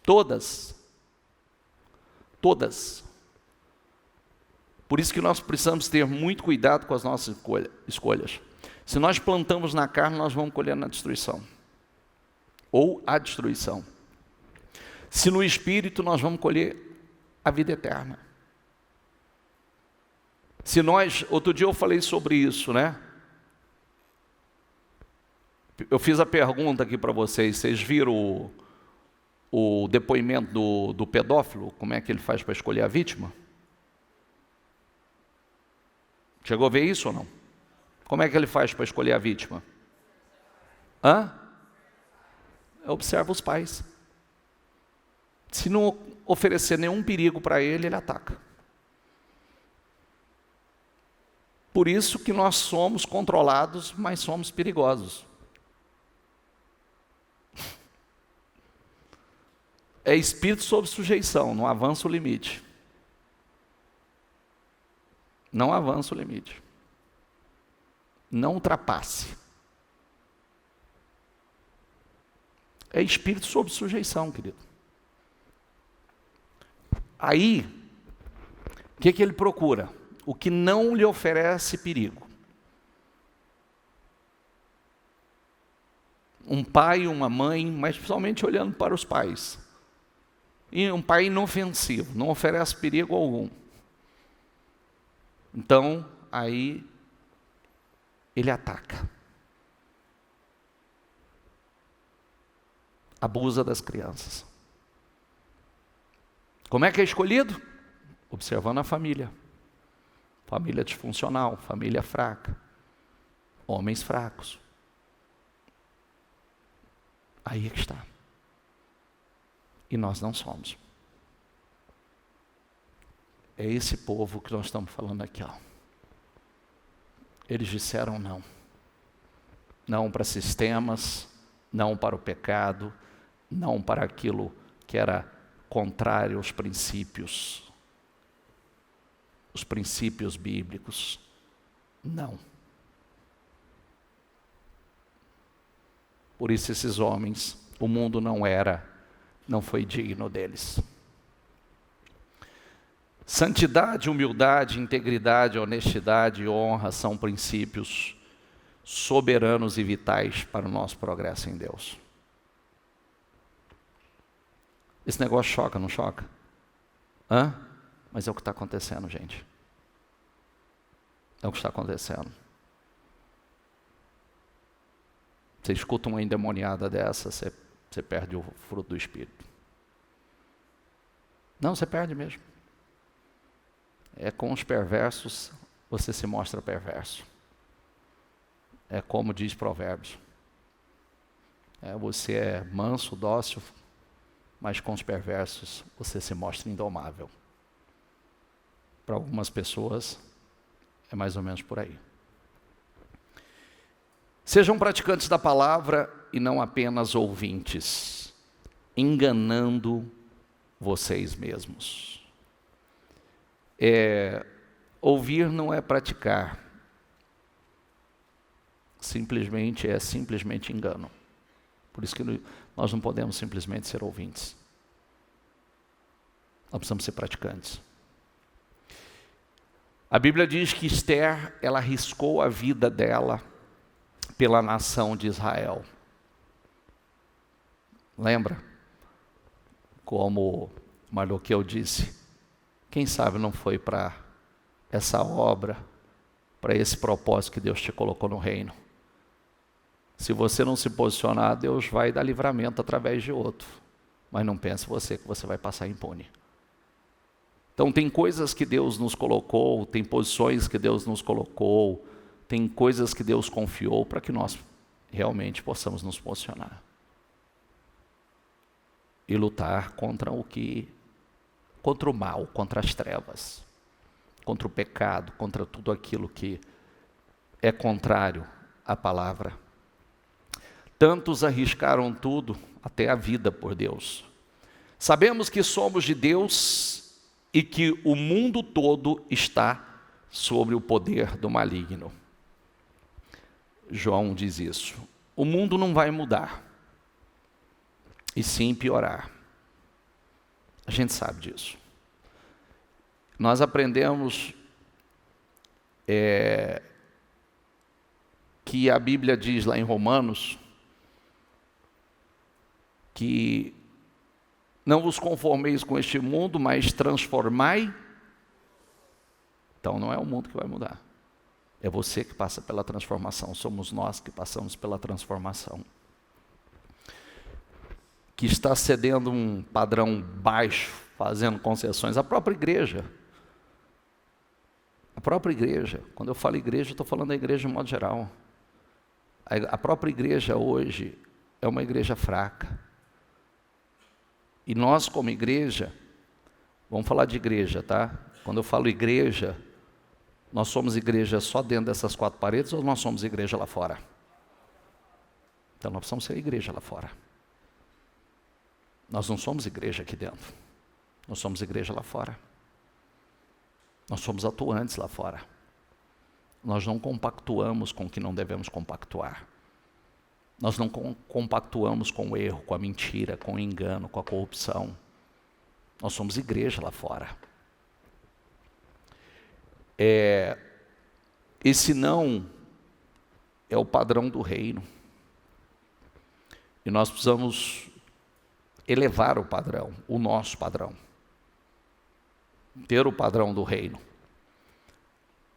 Todas. Todas. Por isso que nós precisamos ter muito cuidado com as nossas escolhas. Se nós plantamos na carne, nós vamos colher na destruição. Ou a destruição. Se no Espírito, nós vamos colher a vida eterna. Se nós, outro dia eu falei sobre isso, né? Eu fiz a pergunta aqui para vocês, vocês viram o depoimento do pedófilo? Como é que ele faz para escolher a vítima? Chegou a ver isso ou não? Como é que ele faz para escolher a vítima? Observa os pais. Se não oferecer nenhum perigo para ele, ele ataca. Por isso que nós somos controlados, mas somos perigosos. É espírito sob sujeição, não avança o limite. Não avança o limite. Não ultrapasse. É espírito sob sujeição, querido. Aí, o que ele procura? O que não lhe oferece perigo. Um pai e uma mãe, mas principalmente olhando para os pais. E um pai inofensivo, não oferece perigo algum. Então, aí, ele ataca. Abusa das crianças. Como é que é escolhido? Observando a família. Família disfuncional, família fraca. Homens fracos. Aí é que está. E nós não somos. É esse povo que nós estamos falando aqui, ó. Eles disseram não. Não para sistemas, não para o pecado, não para aquilo que era contrário aos princípios. Os princípios bíblicos. Não. Por isso esses homens, o mundo não foi digno deles. Santidade, humildade, integridade, honestidade e honra são princípios soberanos e vitais para o nosso progresso em Deus. Esse negócio choca, não choca? Mas é o que está acontecendo, gente. É o que está acontecendo. Você escuta uma endemoniada dessa, você perde o fruto do Espírito. Não, você perde mesmo. É com os perversos, você se mostra perverso. É como diz Provérbios. Você é manso, dócil, mas com os perversos você se mostra indomável. Para algumas pessoas, é mais ou menos por aí. Sejam praticantes da palavra e não apenas ouvintes, enganando vocês mesmos. Ouvir não é praticar, é simplesmente engano. Por isso que nós não podemos simplesmente ser ouvintes. Nós precisamos ser praticantes. A Bíblia diz que Esther, ela arriscou a vida dela pela nação de Israel. Lembra? Como Mardoqueu disse, quem sabe não foi para essa obra, para esse propósito que Deus te colocou no reino. Se você não se posicionar, Deus vai dar livramento através de outro. Mas não pense você que você vai passar impune. Então tem coisas que Deus nos colocou, tem posições que Deus nos colocou, tem coisas que Deus confiou para que nós realmente possamos nos posicionar. E lutar contra o mal, contra as trevas, contra o pecado, contra tudo aquilo que é contrário à palavra. Tantos arriscaram tudo, até a vida por Deus. Sabemos que somos de Deus e que o mundo todo está sobre o poder do maligno. João diz isso. O mundo não vai mudar, e sim piorar. A gente sabe disso. Nós aprendemos que a Bíblia diz lá em Romanos que não vos conformeis com este mundo, mas transformai. Então não é o mundo que vai mudar. É você que passa pela transformação. Somos nós que passamos pela transformação. Que está cedendo um padrão baixo, fazendo concessões. A própria igreja. A própria igreja. Quando eu falo igreja, eu estou falando da igreja de modo geral. A própria igreja hoje é uma igreja fraca. E nós, como igreja, vamos falar de igreja, tá? Quando eu falo igreja, nós somos igreja só dentro dessas 4 paredes ou nós somos igreja lá fora? Então nós precisamos ser igreja lá fora. Nós não somos igreja aqui dentro. Nós somos igreja lá fora. Nós somos atuantes lá fora. Nós não compactuamos com o que não devemos compactuar. Nós não compactuamos com o erro, com a mentira, com o engano, com a corrupção. Nós somos igreja lá fora. Esse não é o padrão do reino. E nós precisamos elevar o padrão, o nosso padrão. Ter o padrão do reino.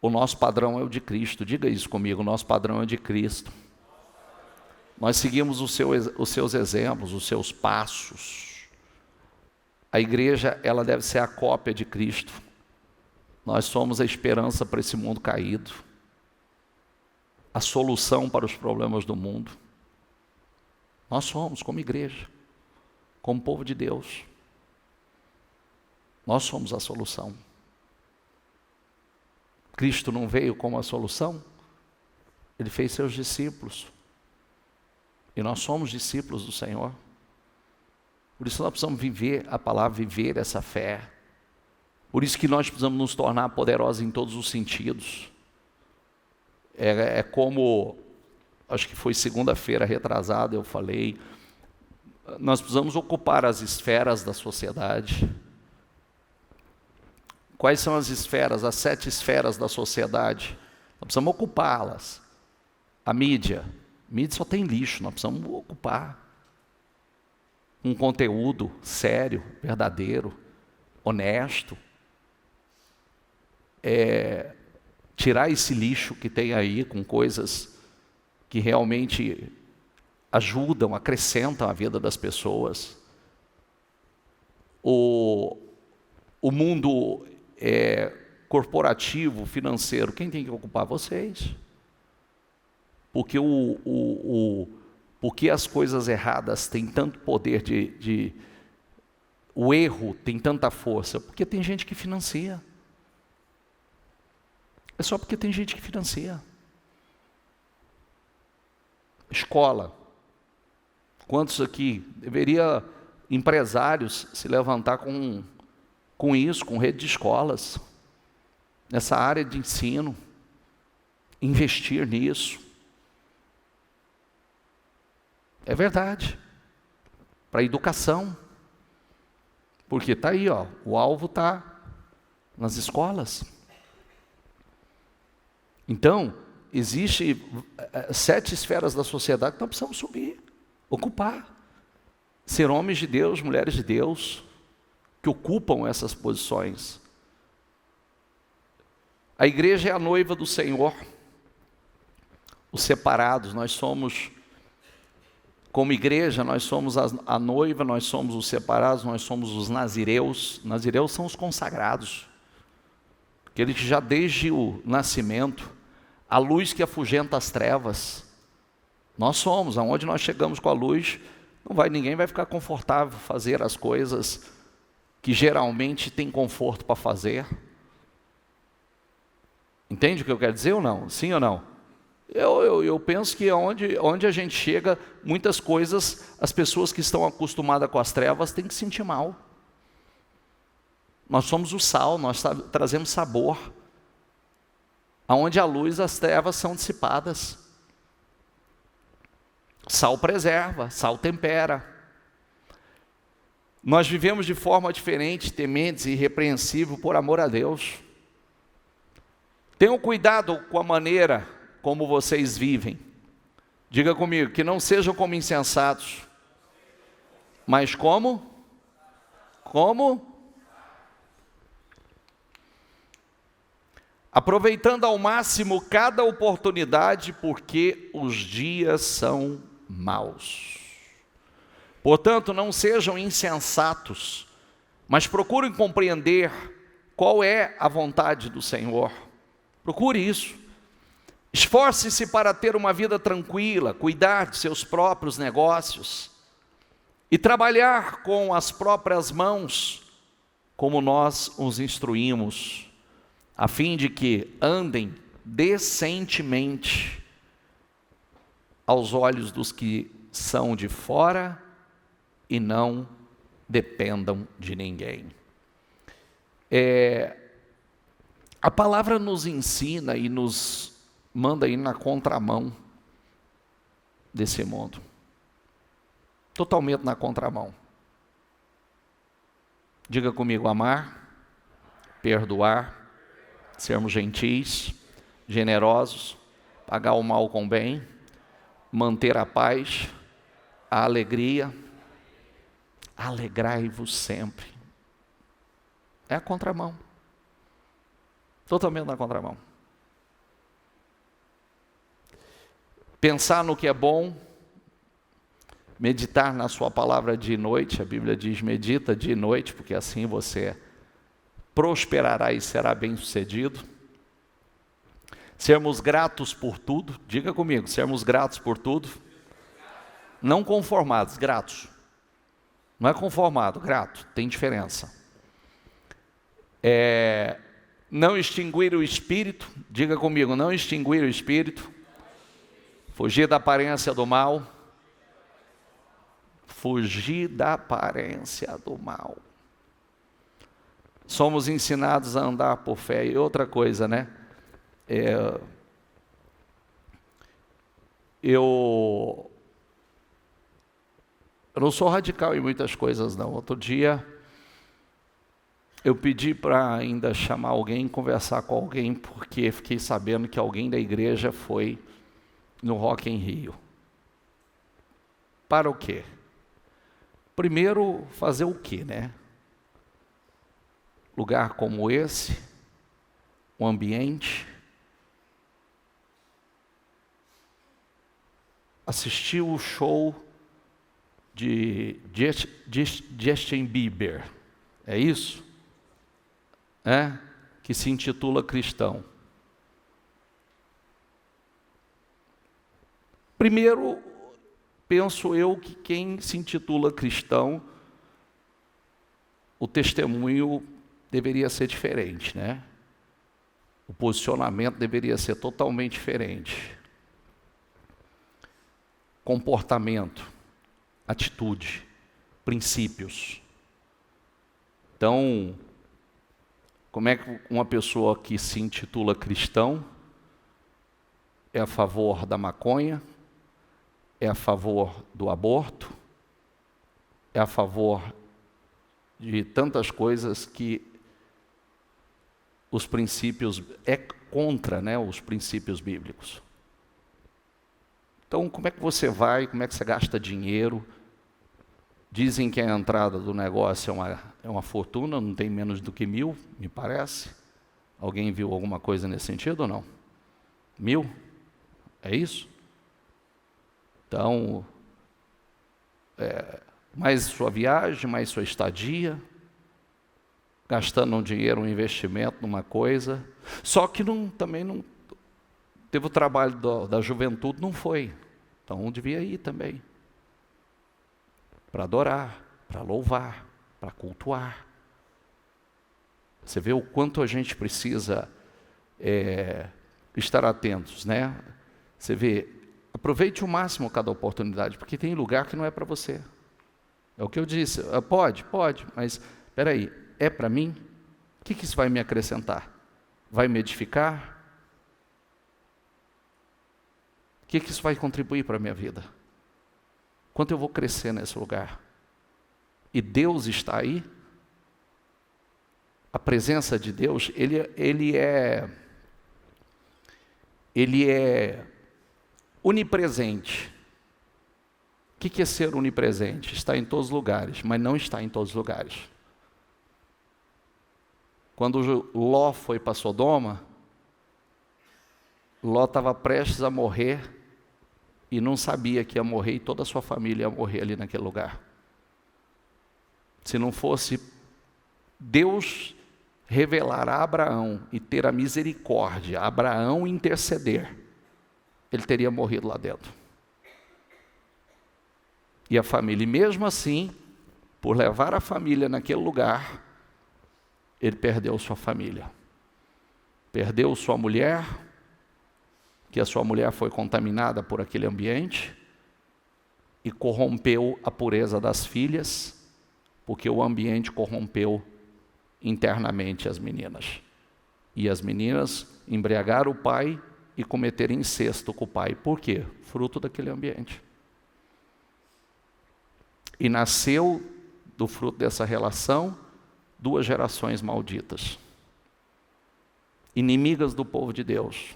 O nosso padrão é o de Cristo. Diga isso comigo, o nosso padrão é o de Cristo. Nós seguimos os seus exemplos, os seus passos. A igreja, ela deve ser a cópia de Cristo. Nós somos a esperança para esse mundo caído. A solução para os problemas do mundo. Nós somos como igreja, como povo de Deus. Nós somos a solução. Cristo não veio como a solução? Ele fez seus discípulos. E nós somos discípulos do Senhor. Por isso nós precisamos viver a palavra, viver essa fé. Por isso que nós precisamos nos tornar poderosos em todos os sentidos. É como, acho que foi segunda-feira retrasada, eu falei, nós precisamos ocupar as esferas da sociedade. Quais são as esferas, as 7 esferas da sociedade? Nós precisamos ocupá-las. A mídia só tem lixo, nós precisamos ocupar um conteúdo sério, verdadeiro, honesto. Tirar esse lixo que tem aí com coisas que realmente ajudam, acrescentam a vida das pessoas. O mundo corporativo, financeiro, quem tem que ocupar? Vocês. Porque porque as coisas erradas têm tanto poder o erro tem tanta força? Porque tem gente que financia. É só porque tem gente que financia. Escola. Quantos aqui deveria empresários se levantar com isso, com rede de escolas, nessa área de ensino, investir nisso? É verdade. Para a educação. Porque está aí, ó, o alvo está nas escolas. Então, existe 7 esferas da sociedade que nós precisamos subir, ocupar. Ser homens de Deus, mulheres de Deus, que ocupam essas posições. A igreja é a noiva do Senhor. Os separados, nós somos, como igreja, nós somos a noiva, nós somos os separados, nós somos os nazireus. Nazireus são os consagrados. Aqueles que já desde o nascimento, a luz que afugenta as trevas. Nós somos, aonde nós chegamos com a luz, ninguém vai ficar confortável fazer as coisas que geralmente tem conforto para fazer. Entende o que eu quero dizer ou não? Sim ou não? Eu penso que onde a gente chega, muitas coisas, as pessoas que estão acostumadas com as trevas têm que sentir mal. Nós somos o sal, nós trazemos sabor. Aonde a luz, as trevas são dissipadas. Sal preserva, sal tempera. Nós vivemos de forma diferente, tementes e irrepreensível por amor a Deus. Tenham cuidado com a maneira como vocês vivem. Diga comigo, que não sejam como insensatos, mas como? Aproveitando ao máximo cada oportunidade, porque os dias são maus. Portanto, não sejam insensatos, mas procurem compreender qual é a vontade do Senhor. Procure isso. Esforce-se para ter uma vida tranquila, cuidar de seus próprios negócios e trabalhar com as próprias mãos, como nós os instruímos, a fim de que andem decentemente aos olhos dos que são de fora e não dependam de ninguém. A palavra nos ensina e nos manda ir na contramão desse mundo. Totalmente na contramão. Diga comigo, amar, perdoar, sermos gentis, generosos, pagar o mal com o bem, manter a paz, a alegria, alegrai-vos sempre. É a contramão. Totalmente na contramão. Pensar no que é bom, meditar na sua palavra dia e noite, a Bíblia diz medita dia e noite, porque assim você prosperará e será bem-sucedido. Sermos gratos por tudo, diga comigo, sermos gratos por tudo. Não conformados, gratos. Não é conformado, grato, tem diferença. Não extinguir o espírito, diga comigo, não extinguir o espírito. Fugir da aparência do mal. Fugir da aparência do mal. Somos ensinados a andar por fé. E outra coisa, né? Eu não sou radical em muitas coisas, não. Outro dia, eu pedi para ainda chamar alguém, conversar com alguém, porque fiquei sabendo que alguém da igreja foi no Rock em Rio. Para o quê? Primeiro, fazer o quê, né? Lugar como esse, um ambiente, assistir o show de Justin Bieber, é isso? Que se intitula cristão. Primeiro, penso eu que quem se intitula cristão, o testemunho deveria ser diferente, né? O posicionamento deveria ser totalmente diferente. Comportamento, atitude, princípios. Então, como é que uma pessoa que se intitula cristão é a favor da maconha, é a favor do aborto, é a favor de tantas coisas que os princípios, é contra, né, os princípios bíblicos. Então, como é que você vai, como é que você gasta dinheiro? Dizem que a entrada do negócio é uma fortuna, não tem menos do que 1.000, me parece. Alguém viu alguma coisa nesse sentido ou não? 1.000? É isso? Então, mais sua viagem, mais sua estadia, gastando um dinheiro, um investimento numa coisa. Só que também não teve o trabalho da juventude, não foi. Então devia ir também. Para adorar, para louvar, para cultuar. Você vê o quanto a gente precisa estar atentos, né? Você vê, aproveite o máximo cada oportunidade, porque tem lugar que não é para você. É o que eu disse, pode, mas espera aí, é para mim? O que isso vai me acrescentar? Vai me edificar? O que isso vai contribuir para a minha vida? Quanto eu vou crescer nesse lugar? e Deus está aí, a presença de Deus, ele é onipresente. O que é ser onipresente? Está em todos os lugares, mas não está em todos os lugares. Quando Ló foi para Sodoma, Ló estava prestes a morrer e não sabia que ia morrer, e toda a sua família ia morrer ali naquele lugar. Se não fosse Deus revelar a Abraão e ter a misericórdia, Abraão interceder, ele teria morrido lá dentro. E a família, e mesmo assim, por levar a família naquele lugar, ele perdeu sua família. Perdeu sua mulher, que a sua mulher foi contaminada por aquele ambiente, e corrompeu a pureza das filhas, porque o ambiente corrompeu internamente as meninas. E as meninas embriagaram o pai e cometeram incesto com o pai. Por quê? Fruto daquele ambiente. E nasceu, do fruto dessa relação, 2 gerações malditas, inimigas do povo de Deus.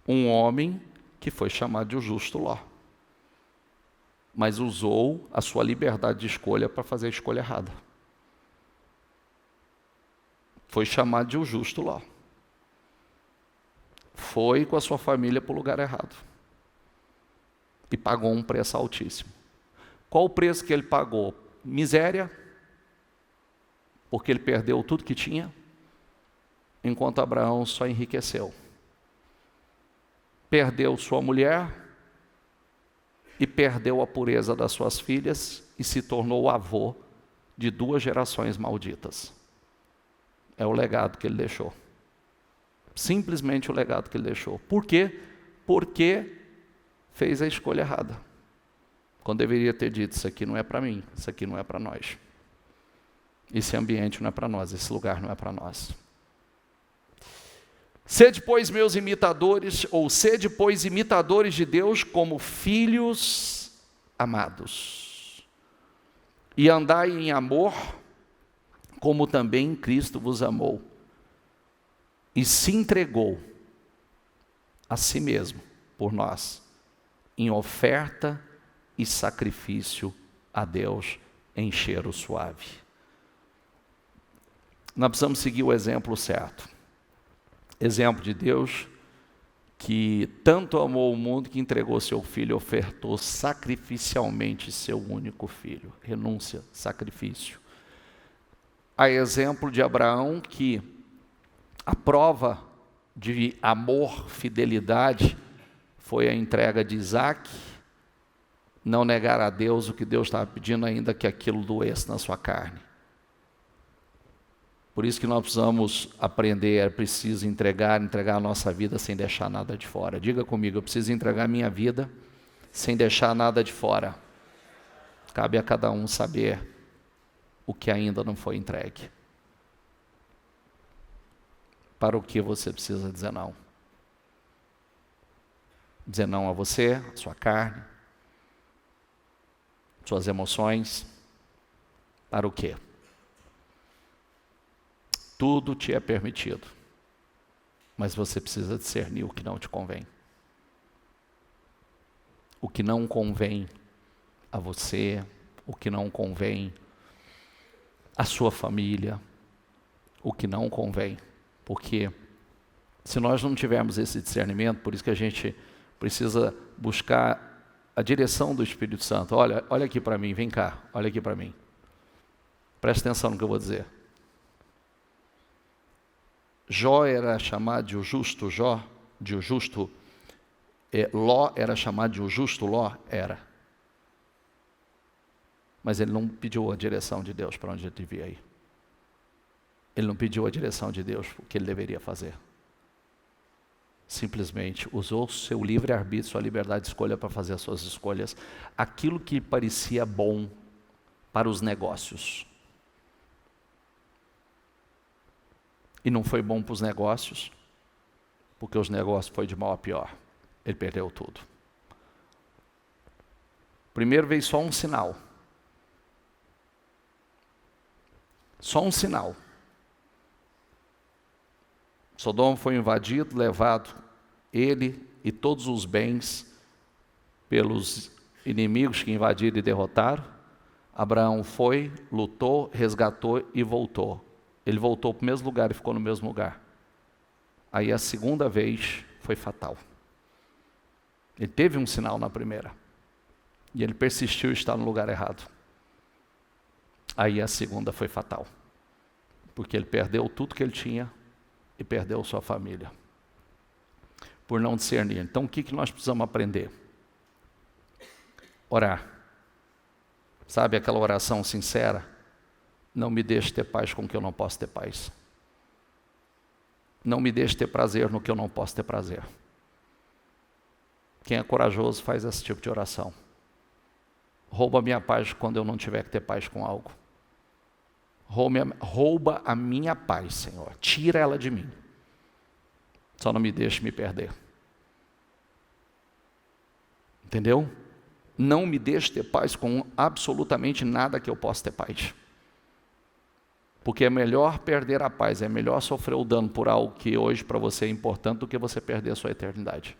Um homem que foi chamado de o justo Ló, mas usou a sua liberdade de escolha para fazer a escolha errada. Foi chamado de o justo Ló. Foi com a sua família para o lugar errado. E pagou um preço altíssimo. Qual o preço que ele pagou? Miséria, porque ele perdeu tudo que tinha, enquanto Abraão só enriqueceu. Perdeu sua mulher e perdeu a pureza das suas filhas e se tornou o avô de 2 gerações malditas. É o legado que ele deixou. Simplesmente o legado que ele deixou. Por quê? Porque fez a escolha errada. Quando deveria ter dito, isso aqui não é para mim, isso aqui não é para nós. Esse ambiente não é para nós, esse lugar não é para nós. Sede, pois, meus imitadores, ou sede, pois, imitadores de Deus como filhos amados. E andai em amor, como também Cristo vos amou. E se entregou a si mesmo por nós, em oferta e sacrifício a Deus em cheiro suave. Nós precisamos seguir o exemplo certo. Exemplo de Deus que tanto amou o mundo que entregou seu filho, ofertou sacrificialmente seu único filho. Renúncia, sacrifício. A exemplo de Abraão, que a prova de amor, fidelidade, foi a entrega de Isaac, não negar a Deus o que Deus estava pedindo, ainda que aquilo doesse na sua carne. Por isso que nós precisamos aprender, é preciso entregar a nossa vida sem deixar nada de fora. Diga comigo, eu preciso entregar a minha vida sem deixar nada de fora. Cabe a cada um saber o que ainda não foi entregue. Para o que você precisa dizer não? Dizer não a você, a sua carne, suas emoções. Para o quê? Tudo te é permitido, mas você precisa discernir o que não te convém. O que não convém a você, o que não convém à sua família, o que não convém. Porque se nós não tivermos esse discernimento, por isso que a gente precisa buscar a direção do Espírito Santo. Olha aqui para mim, vem cá, olha aqui para mim. Presta atenção no que eu vou dizer. Jó era chamado de o justo Jó, de o justo Ló era chamado de o justo Ló, era. Mas ele não pediu a direção de Deus para onde ele devia ir. Ele não pediu a direção de Deus, o que ele deveria fazer. Simplesmente usou seu livre-arbítrio, sua liberdade de escolha para fazer as suas escolhas, aquilo que parecia bom para os negócios. E não foi bom para os negócios, porque os negócios foi de mal a pior. Ele perdeu tudo. Primeiro veio só um sinal, Só um sinal. Sodoma foi invadido, levado ele e todos os bens pelos inimigos que invadiram e derrotaram. Abraão foi, lutou, resgatou e voltou. Ele voltou para o mesmo lugar e ficou no mesmo lugar. Aí a segunda vez foi fatal. Ele teve um sinal na primeira. E ele persistiu em estar no lugar errado. Aí a segunda foi fatal. Porque ele perdeu tudo que ele tinha e perdeu sua família. Por não discernir. Então o que nós precisamos aprender? Orar. Sabe aquela oração sincera? Não me deixe ter paz com o que eu não posso ter paz. Não me deixe ter prazer no que eu não posso ter prazer. Quem é corajoso faz esse tipo de oração. Rouba a minha paz quando eu não tiver que ter paz com algo. Rouba a minha paz, Senhor. Tira ela de mim. Só não me deixe me perder. Entendeu? Não me deixe ter paz com absolutamente nada que eu possa ter paz. Porque é melhor perder a paz, é melhor sofrer o dano por algo que hoje para você é importante do que você perder a sua eternidade.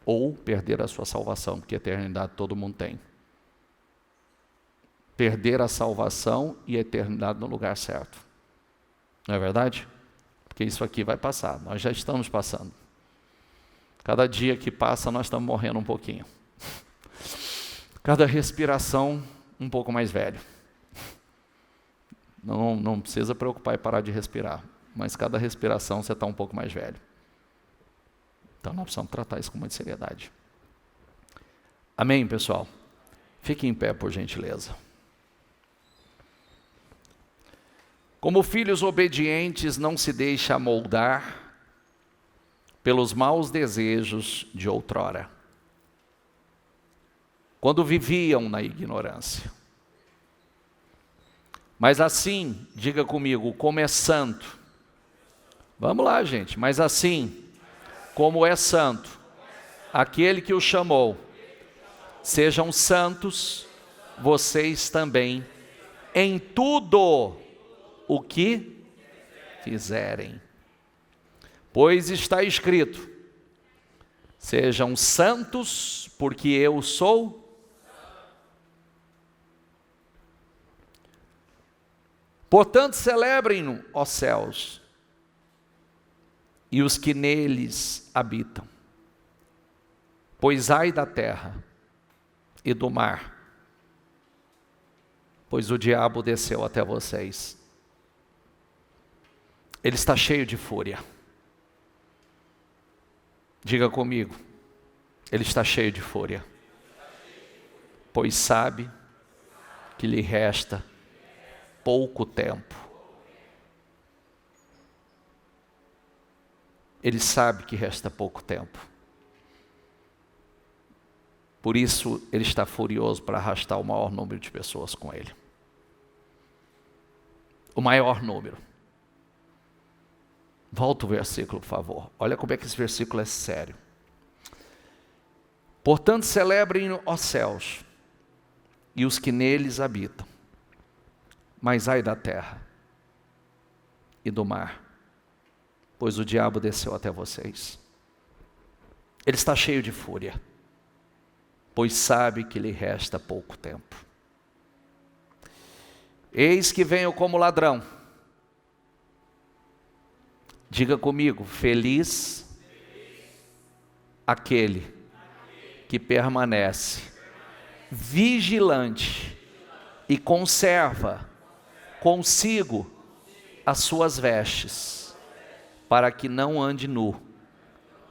Ou perder a sua salvação, porque a eternidade todo mundo tem. Perder a salvação e a eternidade no lugar certo. Não é verdade? Porque isso aqui vai passar, nós já estamos passando. Cada dia que passa nós estamos morrendo um pouquinho. Cada respiração um pouco mais velho. Não precisa preocupar em parar de respirar, mas cada respiração você está um pouco mais velho. Então nós precisamos tratar isso com muita seriedade. Amém, pessoal? Fique em pé, por gentileza. Como filhos obedientes, não se deixe amoldar pelos maus desejos de outrora, quando viviam na ignorância. Mas assim, diga comigo, como é santo. Vamos lá, gente. Mas assim, como é santo aquele que o chamou, sejam santos vocês também em tudo o que fizerem. Pois está escrito: sejam santos, porque eu sou. Portanto, celebrem-no, ó céus, e os que neles habitam. Pois ai da terra e do mar, pois o diabo desceu até vocês. Ele está cheio de fúria. Diga comigo, ele está cheio de fúria, pois sabe que lhe resta pouco tempo. Ele sabe que resta pouco tempo. Por isso, ele está furioso para arrastar o maior número de pessoas com ele. O maior número. Volta o versículo, por favor. Olha como é que esse versículo é sério. Portanto, celebrem, ó céus, e os que neles habitam. Mas ai da terra e do mar, pois o diabo desceu até vocês. Ele está cheio de fúria, pois sabe que lhe resta pouco tempo. Eis que venho como ladrão. Diga comigo, feliz aquele que permanece vigilante e conserva consigo as suas vestes, para que não ande nu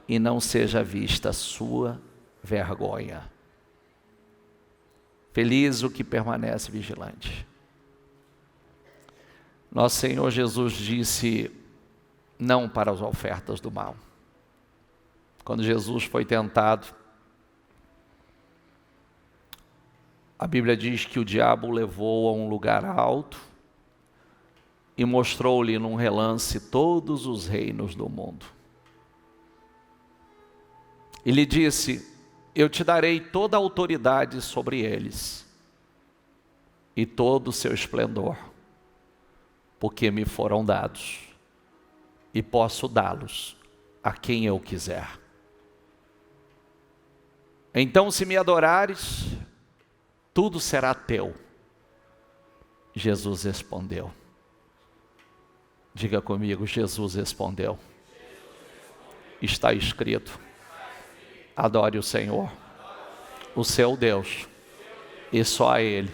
e não seja vista a sua vergonha. Feliz o que permanece vigilante. Nosso Senhor Jesus disse não para as ofertas do mal. Quando Jesus foi tentado, a Bíblia diz que o diabo o levou a um lugar alto e mostrou-lhe num relance todos os reinos do mundo. E lhe disse: eu te darei toda a autoridade sobre eles, e todo o seu esplendor. porque me foram dados, e posso dá-los a quem eu quiser. Então, se me adorares, tudo será teu. Jesus respondeu. Diga comigo, Jesus respondeu. Está escrito: adore o Senhor, o seu Deus, e só a Ele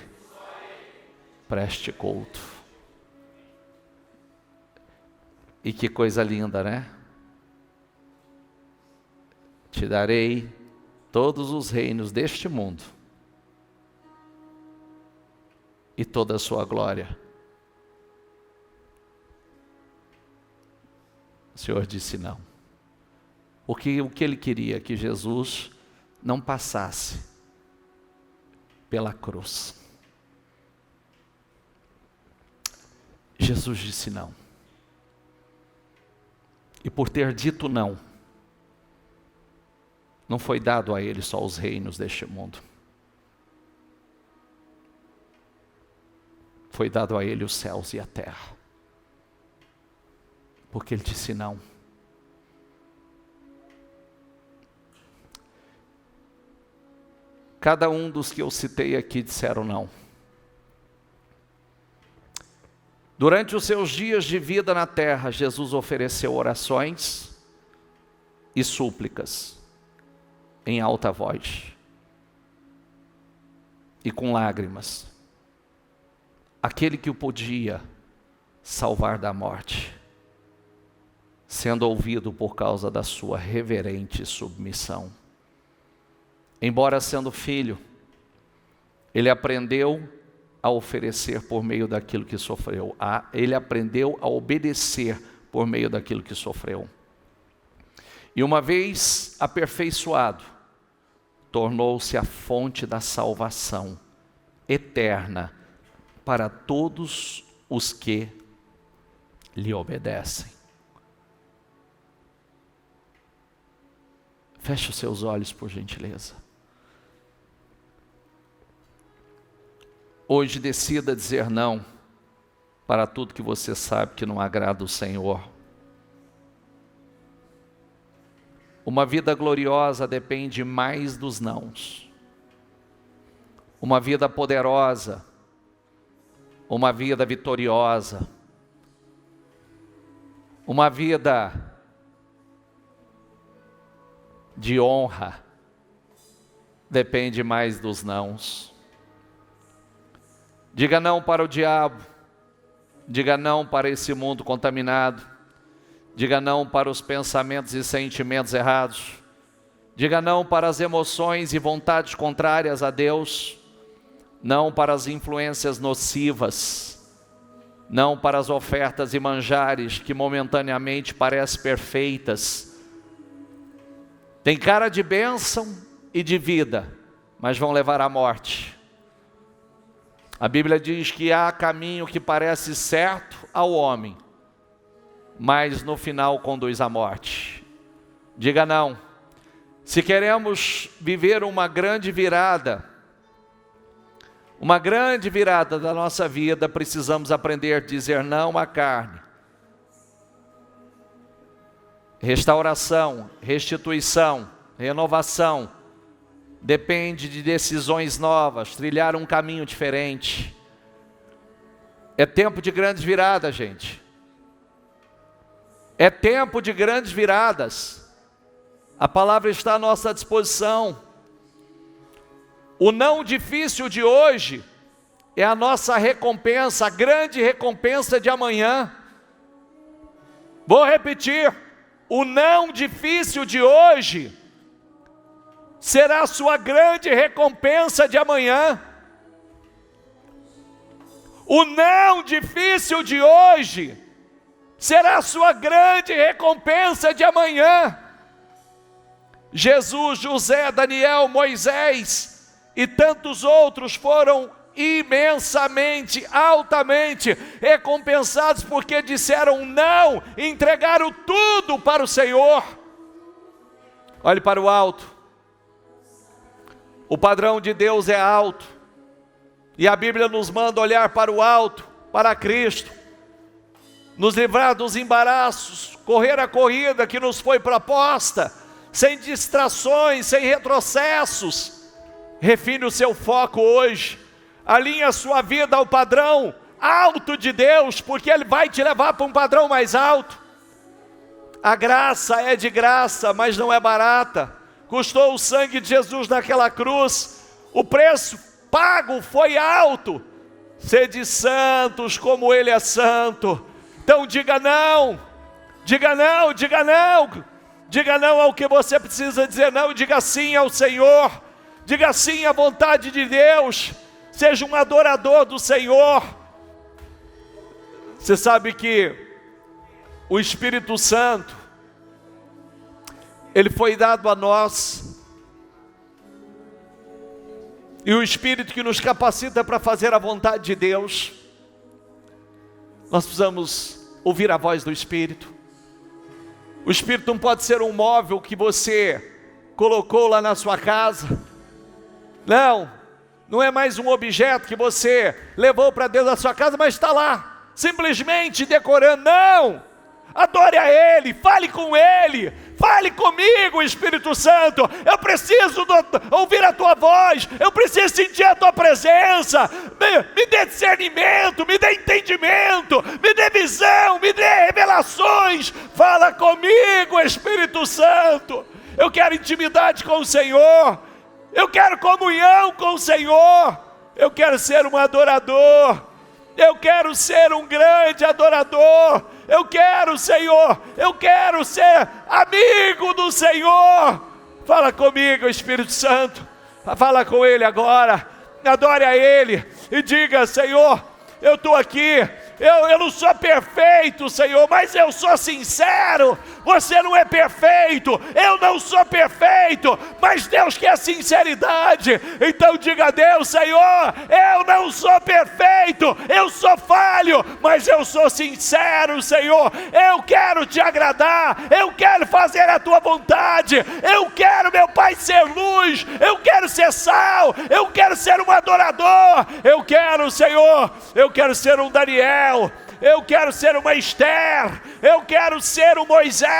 preste culto. E que coisa linda, né? Te darei todos os reinos deste mundo e toda a sua glória. O Senhor disse não. Porque o que ele queria? Que Jesus não passasse pela cruz. Jesus disse não. E por ter dito não, não foi dado a ele só os reinos deste mundo. Foi dado a ele os céus e a terra. Porque ele disse não. Cada um dos que eu citei aqui disseram não. Durante os seus dias de vida na terra, Jesus ofereceu orações e súplicas em alta voz e com lágrimas. Aquele que o podia salvar da morte, sendo ouvido por causa da sua reverente submissão. Embora sendo filho, ele aprendeu a oferecer por meio daquilo que sofreu. Ele aprendeu a obedecer por meio daquilo que sofreu. E uma vez aperfeiçoado, tornou-se a fonte da salvação eterna para todos os que lhe obedecem. Feche os seus olhos, por gentileza. Hoje decida dizer não para tudo que você sabe que não agrada o Senhor. Uma vida gloriosa depende mais dos nãos. Uma vida poderosa, uma vida vitoriosa, uma vida de honra, depende mais dos nãos. Diga não para o diabo, diga não para esse mundo contaminado, diga não para os pensamentos e sentimentos errados, diga não para as emoções e vontades contrárias a Deus, não para as influências nocivas, não para as ofertas e manjares que momentaneamente parecem perfeitas. Tem cara de bênção e de vida, mas vão levar à morte. A Bíblia diz que há caminho que parece certo ao homem, mas no final conduz à morte. Diga não. Se queremos viver uma grande virada da nossa vida, precisamos aprender a dizer não à carne. Restauração, restituição, renovação, depende de decisões novas, trilhar um caminho diferente. É tempo de grandes viradas, gente. É tempo de grandes viradas. A palavra está à nossa disposição. O não difícil de hoje é a nossa recompensa, a grande recompensa de amanhã. Vou repetir. O não difícil de hoje será a sua grande recompensa de amanhã. O não difícil de hoje será a sua grande recompensa de amanhã. Jesus, José, Daniel, Moisés e tantos outros foram imensamente, altamente recompensados porque disseram não, entregaram tudo para o Senhor. Olhe para o alto. O padrão de Deus é alto, e a Bíblia nos manda olhar para o alto, para Cristo. nos livrar dos embaraços, correr a corrida que nos foi proposta, sem distrações, sem retrocessos. Refine o seu foco hoje, alinhe a sua vida ao padrão alto de Deus, porque Ele vai te levar para um padrão mais alto. A graça é de graça, mas não é barata. Custou o sangue de Jesus naquela cruz, o preço pago foi alto. Sede santos como Ele é santo. Então diga não, diga não, diga não. Diga não ao que você precisa dizer não, diga sim ao Senhor. Diga sim à vontade de Deus. Seja um adorador do Senhor. Você sabe que o Espírito Santo, ele foi dado a nós. E o Espírito que nos capacita para fazer a vontade de Deus. Nós precisamos ouvir a voz do Espírito. O Espírito não pode ser um móvel que você colocou lá na sua casa. Não é mais um objeto que você levou para dentro da sua casa, mas está lá, simplesmente decorando. Não! Adore a Ele, fale com Ele, fale comigo, Espírito Santo. Eu preciso ouvir a Tua voz, eu preciso sentir a Tua presença. Me dê discernimento, me dê entendimento, me dê visão, me dê revelações. Fala comigo, Espírito Santo. Eu quero intimidade com o Senhor, eu quero comunhão com o Senhor, eu quero ser um adorador, eu quero ser um grande adorador. Eu quero, Senhor, eu quero ser amigo do Senhor. Fala comigo, Espírito Santo. Fala com Ele agora. Adore a Ele e diga: Senhor, eu estou aqui. Eu não sou perfeito, Senhor, mas eu sou sincero. Você não é perfeito, eu não sou perfeito, mas Deus quer sinceridade. Então diga a Deus: Senhor, eu não sou perfeito, eu sou falho, mas eu sou sincero, Senhor. Eu quero te agradar, eu quero fazer a tua vontade. Eu quero, meu Pai, ser luz, eu quero ser sal, eu quero ser um adorador. Eu quero, Senhor, eu quero ser um Daniel, eu quero ser uma Esther, eu quero ser um Moisés.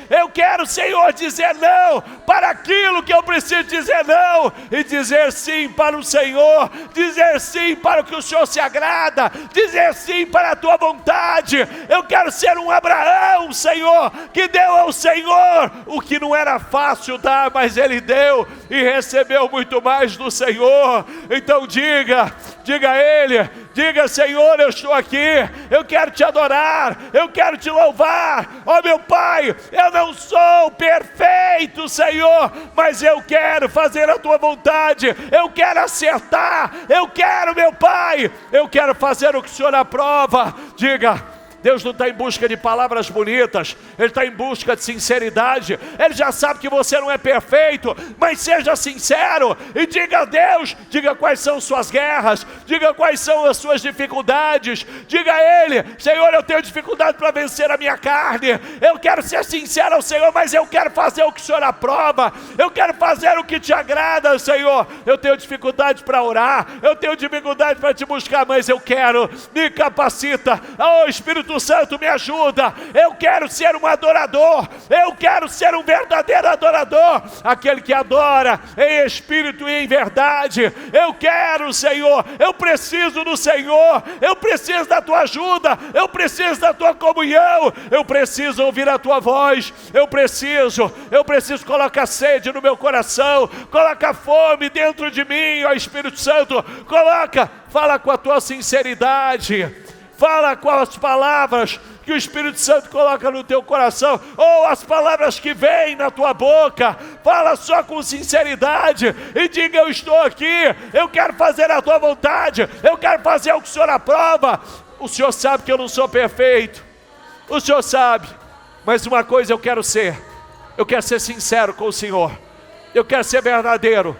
Eu quero, Senhor, dizer não para aquilo que eu preciso dizer não, e dizer sim para o Senhor, dizer sim para o que o Senhor se agrada, dizer sim para a tua vontade. Eu quero ser um Abraão, Senhor, que deu ao Senhor o que não era fácil dar, mas ele deu e recebeu muito mais do Senhor. Então diga a Ele, diga: Senhor, eu estou aqui, eu quero te adorar, eu quero te louvar. Ó meu Pai, eu não sou perfeito, Senhor, mas eu quero fazer a tua vontade, eu quero acertar, eu quero, meu Pai, eu quero fazer o que o Senhor aprova. Diga: Deus não está em busca de palavras bonitas, Ele está em busca de sinceridade. Ele já sabe que você não é perfeito, mas seja sincero e diga a Deus, diga quais são suas guerras, diga quais são as suas dificuldades. Diga a Ele: Senhor, eu tenho dificuldade para vencer a minha carne, eu quero ser sincero ao Senhor, mas eu quero fazer o que o Senhor aprova, eu quero fazer o que te agrada, Senhor. Eu tenho dificuldade para orar, eu tenho dificuldade para te buscar, mas eu quero, me capacita. Oh Espírito Santo, me ajuda. Eu quero ser um adorador, eu quero ser um verdadeiro adorador, aquele que adora em espírito e em verdade. Eu quero, Senhor, eu preciso do Senhor, eu preciso da tua ajuda, eu preciso da tua comunhão, eu preciso ouvir a tua voz, eu preciso colocar sede no meu coração, coloca fome dentro de mim, ó Espírito Santo, fala com a tua sinceridade. Fala com as palavras que o Espírito Santo coloca no teu coração, ou as palavras que vêm na tua boca. Fala só com sinceridade e diga: eu estou aqui, eu quero fazer a tua vontade, eu quero fazer o que o Senhor aprova. O Senhor sabe que eu não sou perfeito, o Senhor sabe, mas uma coisa eu quero ser sincero com o Senhor, eu quero ser verdadeiro.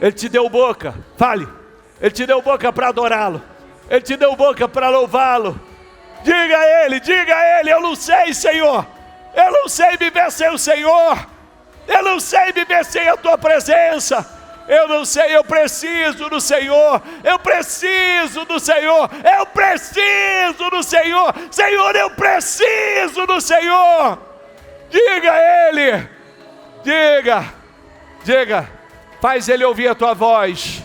Ele te deu boca, fale. Ele te deu boca para adorá-lo, Ele te deu boca para louvá-lo. Diga a Ele, eu não sei, Senhor, eu não sei viver sem o Senhor, eu não sei viver sem a Tua presença, Eu não sei, eu preciso do Senhor. Eu preciso do Senhor. Eu preciso do Senhor. Senhor, eu preciso do Senhor. Diga a Ele. Diga. Faz Ele ouvir a tua voz.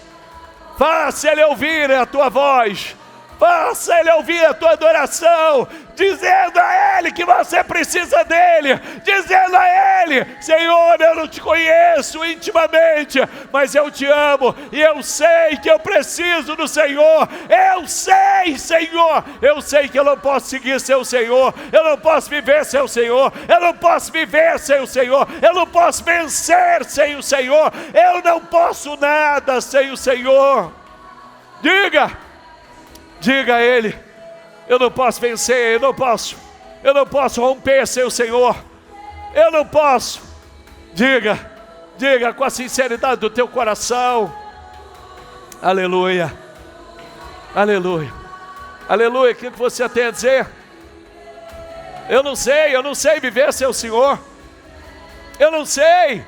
Faça Ele ouvir a tua voz. Faça Ele ouvir a tua adoração, dizendo a Ele que você precisa dEle, dizendo a Ele: Senhor, eu não te conheço intimamente, mas eu te amo, e eu sei que eu preciso do Senhor. Eu sei, Senhor, eu sei que eu não posso seguir sem o Senhor, eu não posso viver sem o Senhor, eu não posso viver sem o Senhor, eu não posso vencer sem o Senhor, eu não posso nada sem o Senhor. Diga a Ele: eu não posso vencer, eu não posso romper sem o Senhor, eu não posso. Diga com a sinceridade do teu coração. Aleluia, aleluia, aleluia. O que você tem a dizer? Eu não sei viver sem o Senhor, eu não sei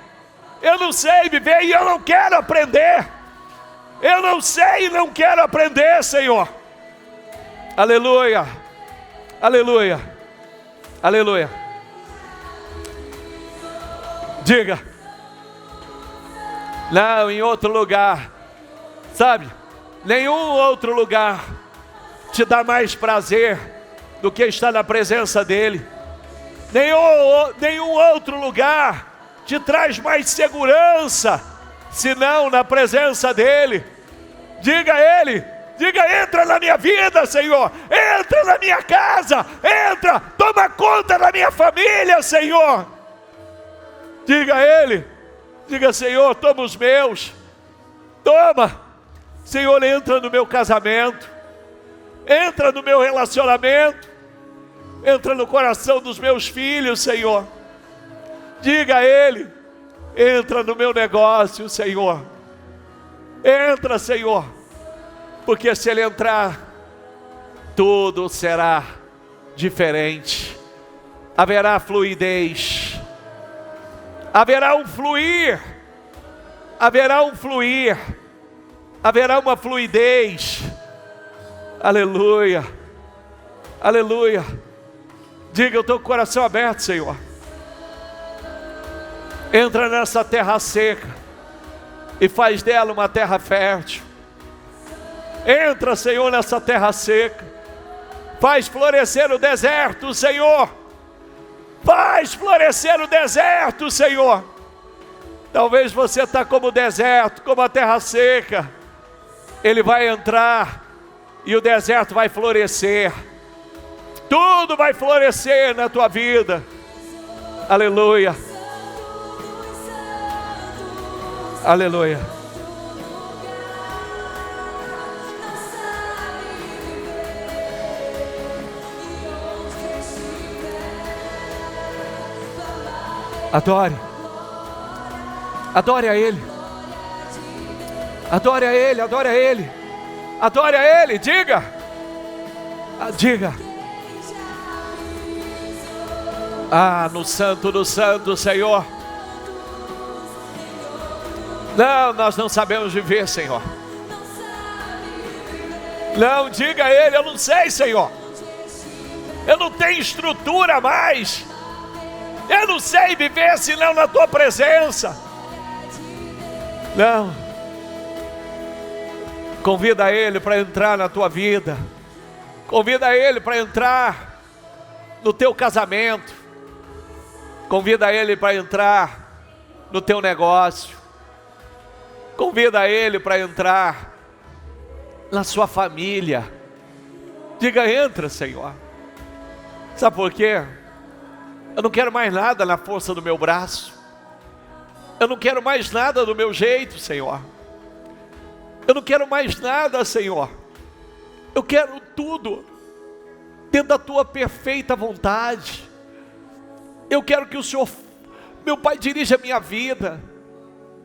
viver, e eu não quero aprender, eu não sei e não quero aprender, Senhor. Aleluia, aleluia, aleluia. Diga: não, em outro lugar, sabe, nenhum outro lugar te dá mais prazer do que estar na presença dEle. Nenhum outro lugar te traz mais segurança, senão na presença dEle. Diga a Ele. Diga: entra na minha vida, Senhor, entra na minha casa, entra, toma conta da minha família, Senhor. Diga a Ele, diga: Senhor, toma os meus, toma, Senhor, entra no meu casamento, entra no meu relacionamento, entra no coração dos meus filhos, Senhor. Diga a Ele: entra no meu negócio, Senhor, entra, Senhor. Porque se Ele entrar, tudo será diferente. Haverá fluidez, haverá um fluir, haverá uma fluidez. Aleluia, aleluia. Diga: eu estou com o coração aberto, Senhor. Entra nessa terra seca e faz dela uma terra fértil. Entra, Senhor, nessa terra seca. Faz florescer o deserto, Senhor. Faz florescer o deserto, Senhor. Talvez você está como o deserto, como a terra seca. Ele vai entrar e o deserto vai florescer. Tudo vai florescer na tua vida. Aleluia. Aleluia. Adore a Ele, adore a Ele, adore a Ele, adore a Ele. Diga, no Santo do Santo, Senhor. Não, nós não sabemos viver, Senhor. Não, diga a Ele: eu não sei, Senhor, eu não tenho estrutura mais, eu não sei viver senão na tua presença. Não. Convida Ele para entrar na tua vida. Convida Ele para entrar no teu casamento. Convida Ele para entrar no teu negócio. Convida Ele para entrar na sua família. Diga: entra, Senhor. Sabe por quê? Eu não quero mais nada na força do meu braço. Eu não quero mais nada do meu jeito, Senhor. Eu não quero mais nada, Senhor. Eu quero tudo dentro da tua perfeita vontade. Eu quero que o Senhor, meu Pai, dirija a minha vida,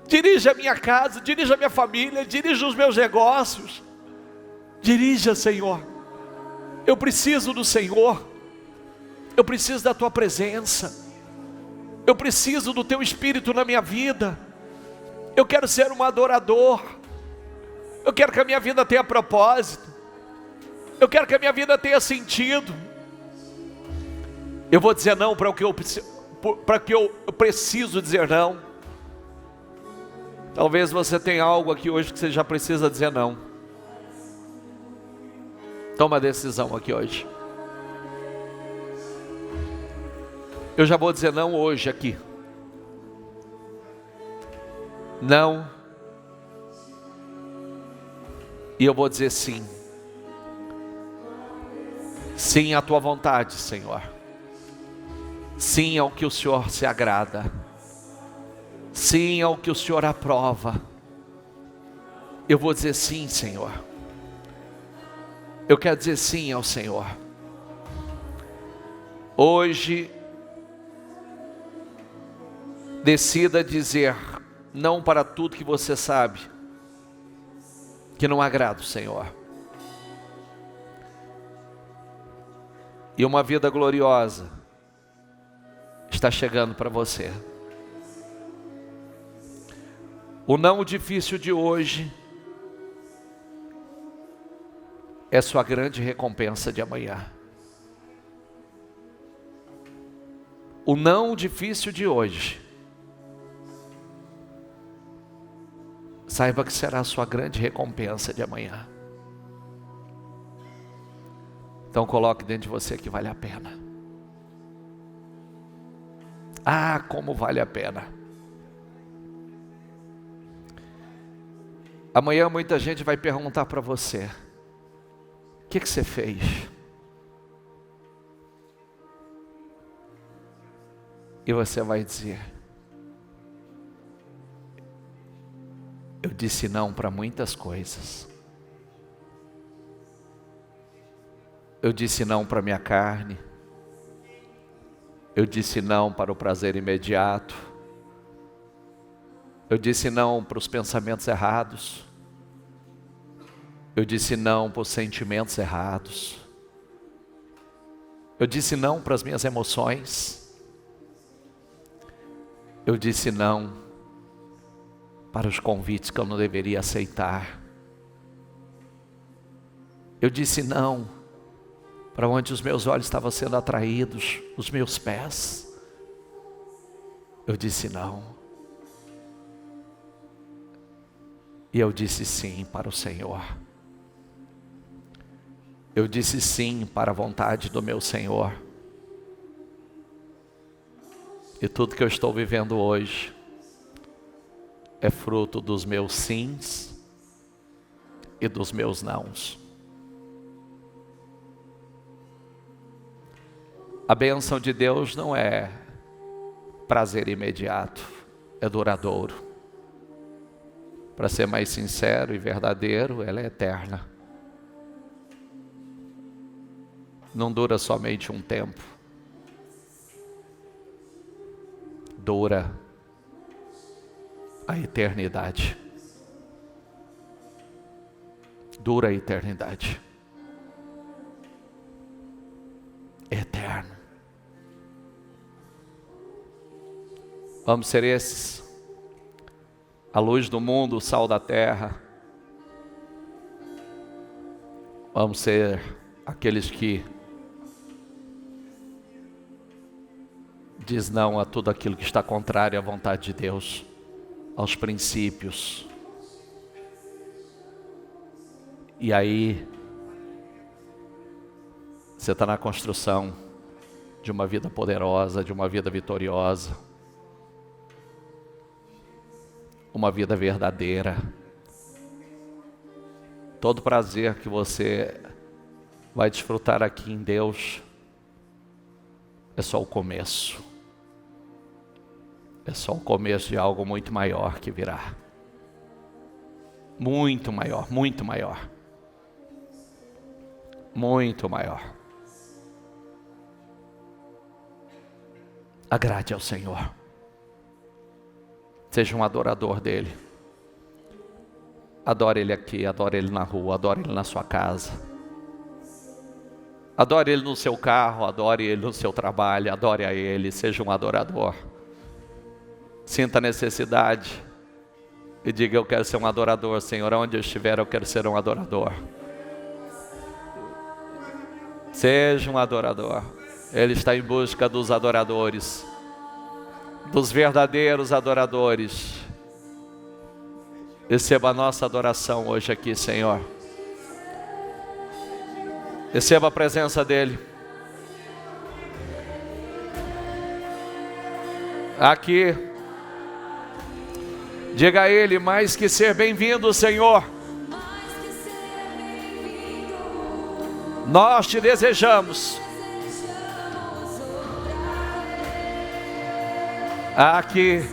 dirija a minha casa, dirija a minha família, dirija os meus negócios. Dirija, Senhor. Eu preciso do Senhor. Eu preciso da tua presença. Eu preciso do teu Espírito na minha vida. Eu quero ser um adorador. Eu quero que a minha vida tenha propósito. Eu quero que a minha vida tenha sentido. Eu vou dizer não para o que eu preciso dizer não. Talvez você tenha algo aqui hoje que você já precisa dizer não. Toma a decisão aqui hoje. Eu já vou dizer não hoje aqui. Não. E eu vou dizer sim. Sim à tua vontade, Senhor. Sim ao que o Senhor se agrada. Sim ao que o Senhor aprova. Eu vou dizer sim, Senhor. Eu quero dizer sim ao Senhor. Hoje, decida dizer não para tudo que você sabe que não agrada o Senhor. E uma vida gloriosa está chegando para você. O não difícil de hoje é sua grande recompensa de amanhã. O não difícil de hoje, saiba que será a sua grande recompensa de amanhã. Então coloque dentro de você que vale a pena. Ah, como vale a pena. Amanhã muita gente vai perguntar para você: o que você fez? E você vai dizer: eu disse não para muitas coisas. Eu disse não para minha carne. Eu disse não para o prazer imediato. Eu disse não para os pensamentos errados. Eu disse não para os sentimentos errados. Eu disse não para as minhas emoções. Eu disse não para os convites que eu não deveria aceitar. Eu disse não para onde os meus olhos estavam sendo atraídos, os meus pés. Eu disse não. E eu disse sim para o Senhor. Eu disse sim para a vontade do meu Senhor. E tudo que eu estou vivendo hoje é fruto dos meus sims e dos meus nãos. A bênção de Deus não é prazer imediato, é duradouro. Para ser mais sincero e verdadeiro, ela é eterna. Não dura somente um tempo. Dura a eternidade. Dura a eternidade. Eterno. Vamos ser esses, a luz do mundo, o sal da terra. Vamos ser aqueles que diz não a tudo aquilo que está contrário à vontade de Deus, aos princípios. E aí, você está na construção de uma vida poderosa, de uma vida vitoriosa, uma vida verdadeira. Todo prazer que você vai desfrutar aqui em Deus é só o começo. É só o começo de algo muito maior que virá. Muito maior, muito maior. Muito maior. Agrade ao Senhor. Seja um adorador dEle. Adore Ele aqui, adore Ele na rua, adore Ele na sua casa. Adore Ele no seu carro, adore Ele no seu trabalho, adore a Ele, seja um adorador. Sinta a necessidade E diga: eu quero ser um adorador, Senhor. Onde eu estiver, eu quero ser um adorador. Seja um adorador. Ele está em busca dos adoradores, dos verdadeiros adoradores. Receba a nossa adoração hoje aqui, Senhor. Receba a presença dEle. Aqui. Diga a Ele: mais que ser bem-vindo, Senhor. Nós te desejamos. Aqui.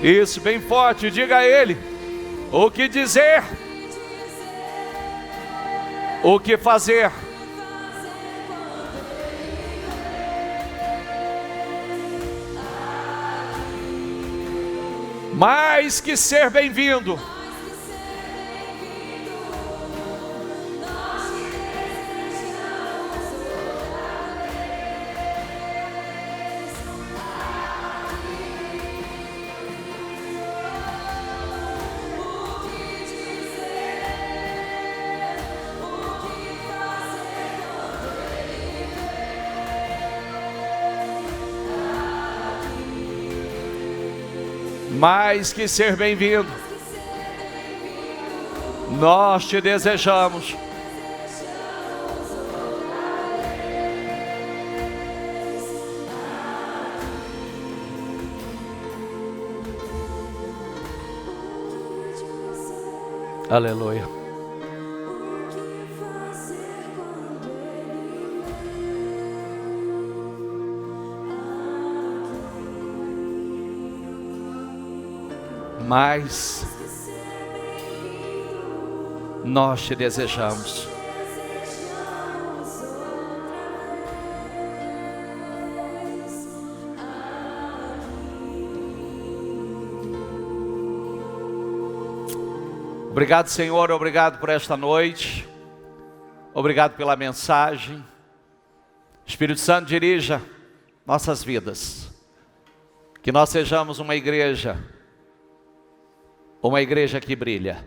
Isso, bem forte. Diga a Ele o que dizer, o que fazer. Mais que ser bem-vindo. Mais que ser bem-vindo, nós te desejamos. Aleluia. Mas nós te desejamos. Obrigado, Senhor, obrigado por esta noite. Obrigado pela mensagem. Espírito Santo, dirija nossas vidas. Que nós sejamos uma igreja que brilha.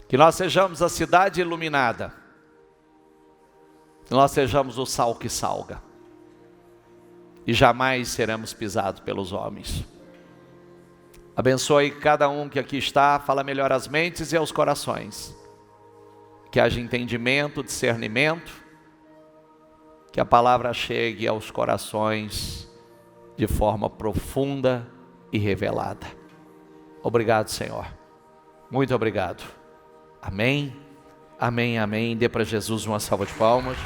Que nós sejamos a cidade iluminada. Que nós sejamos o sal que salga. E jamais seremos pisados pelos homens. Abençoe cada um que aqui está. Fala melhor às mentes e aos corações. Que haja entendimento, discernimento. Que a palavra chegue aos corações de forma profunda e revelada. Obrigado, Senhor. Muito obrigado. Amém, amém, amém. Dê para Jesus uma salva de palmas.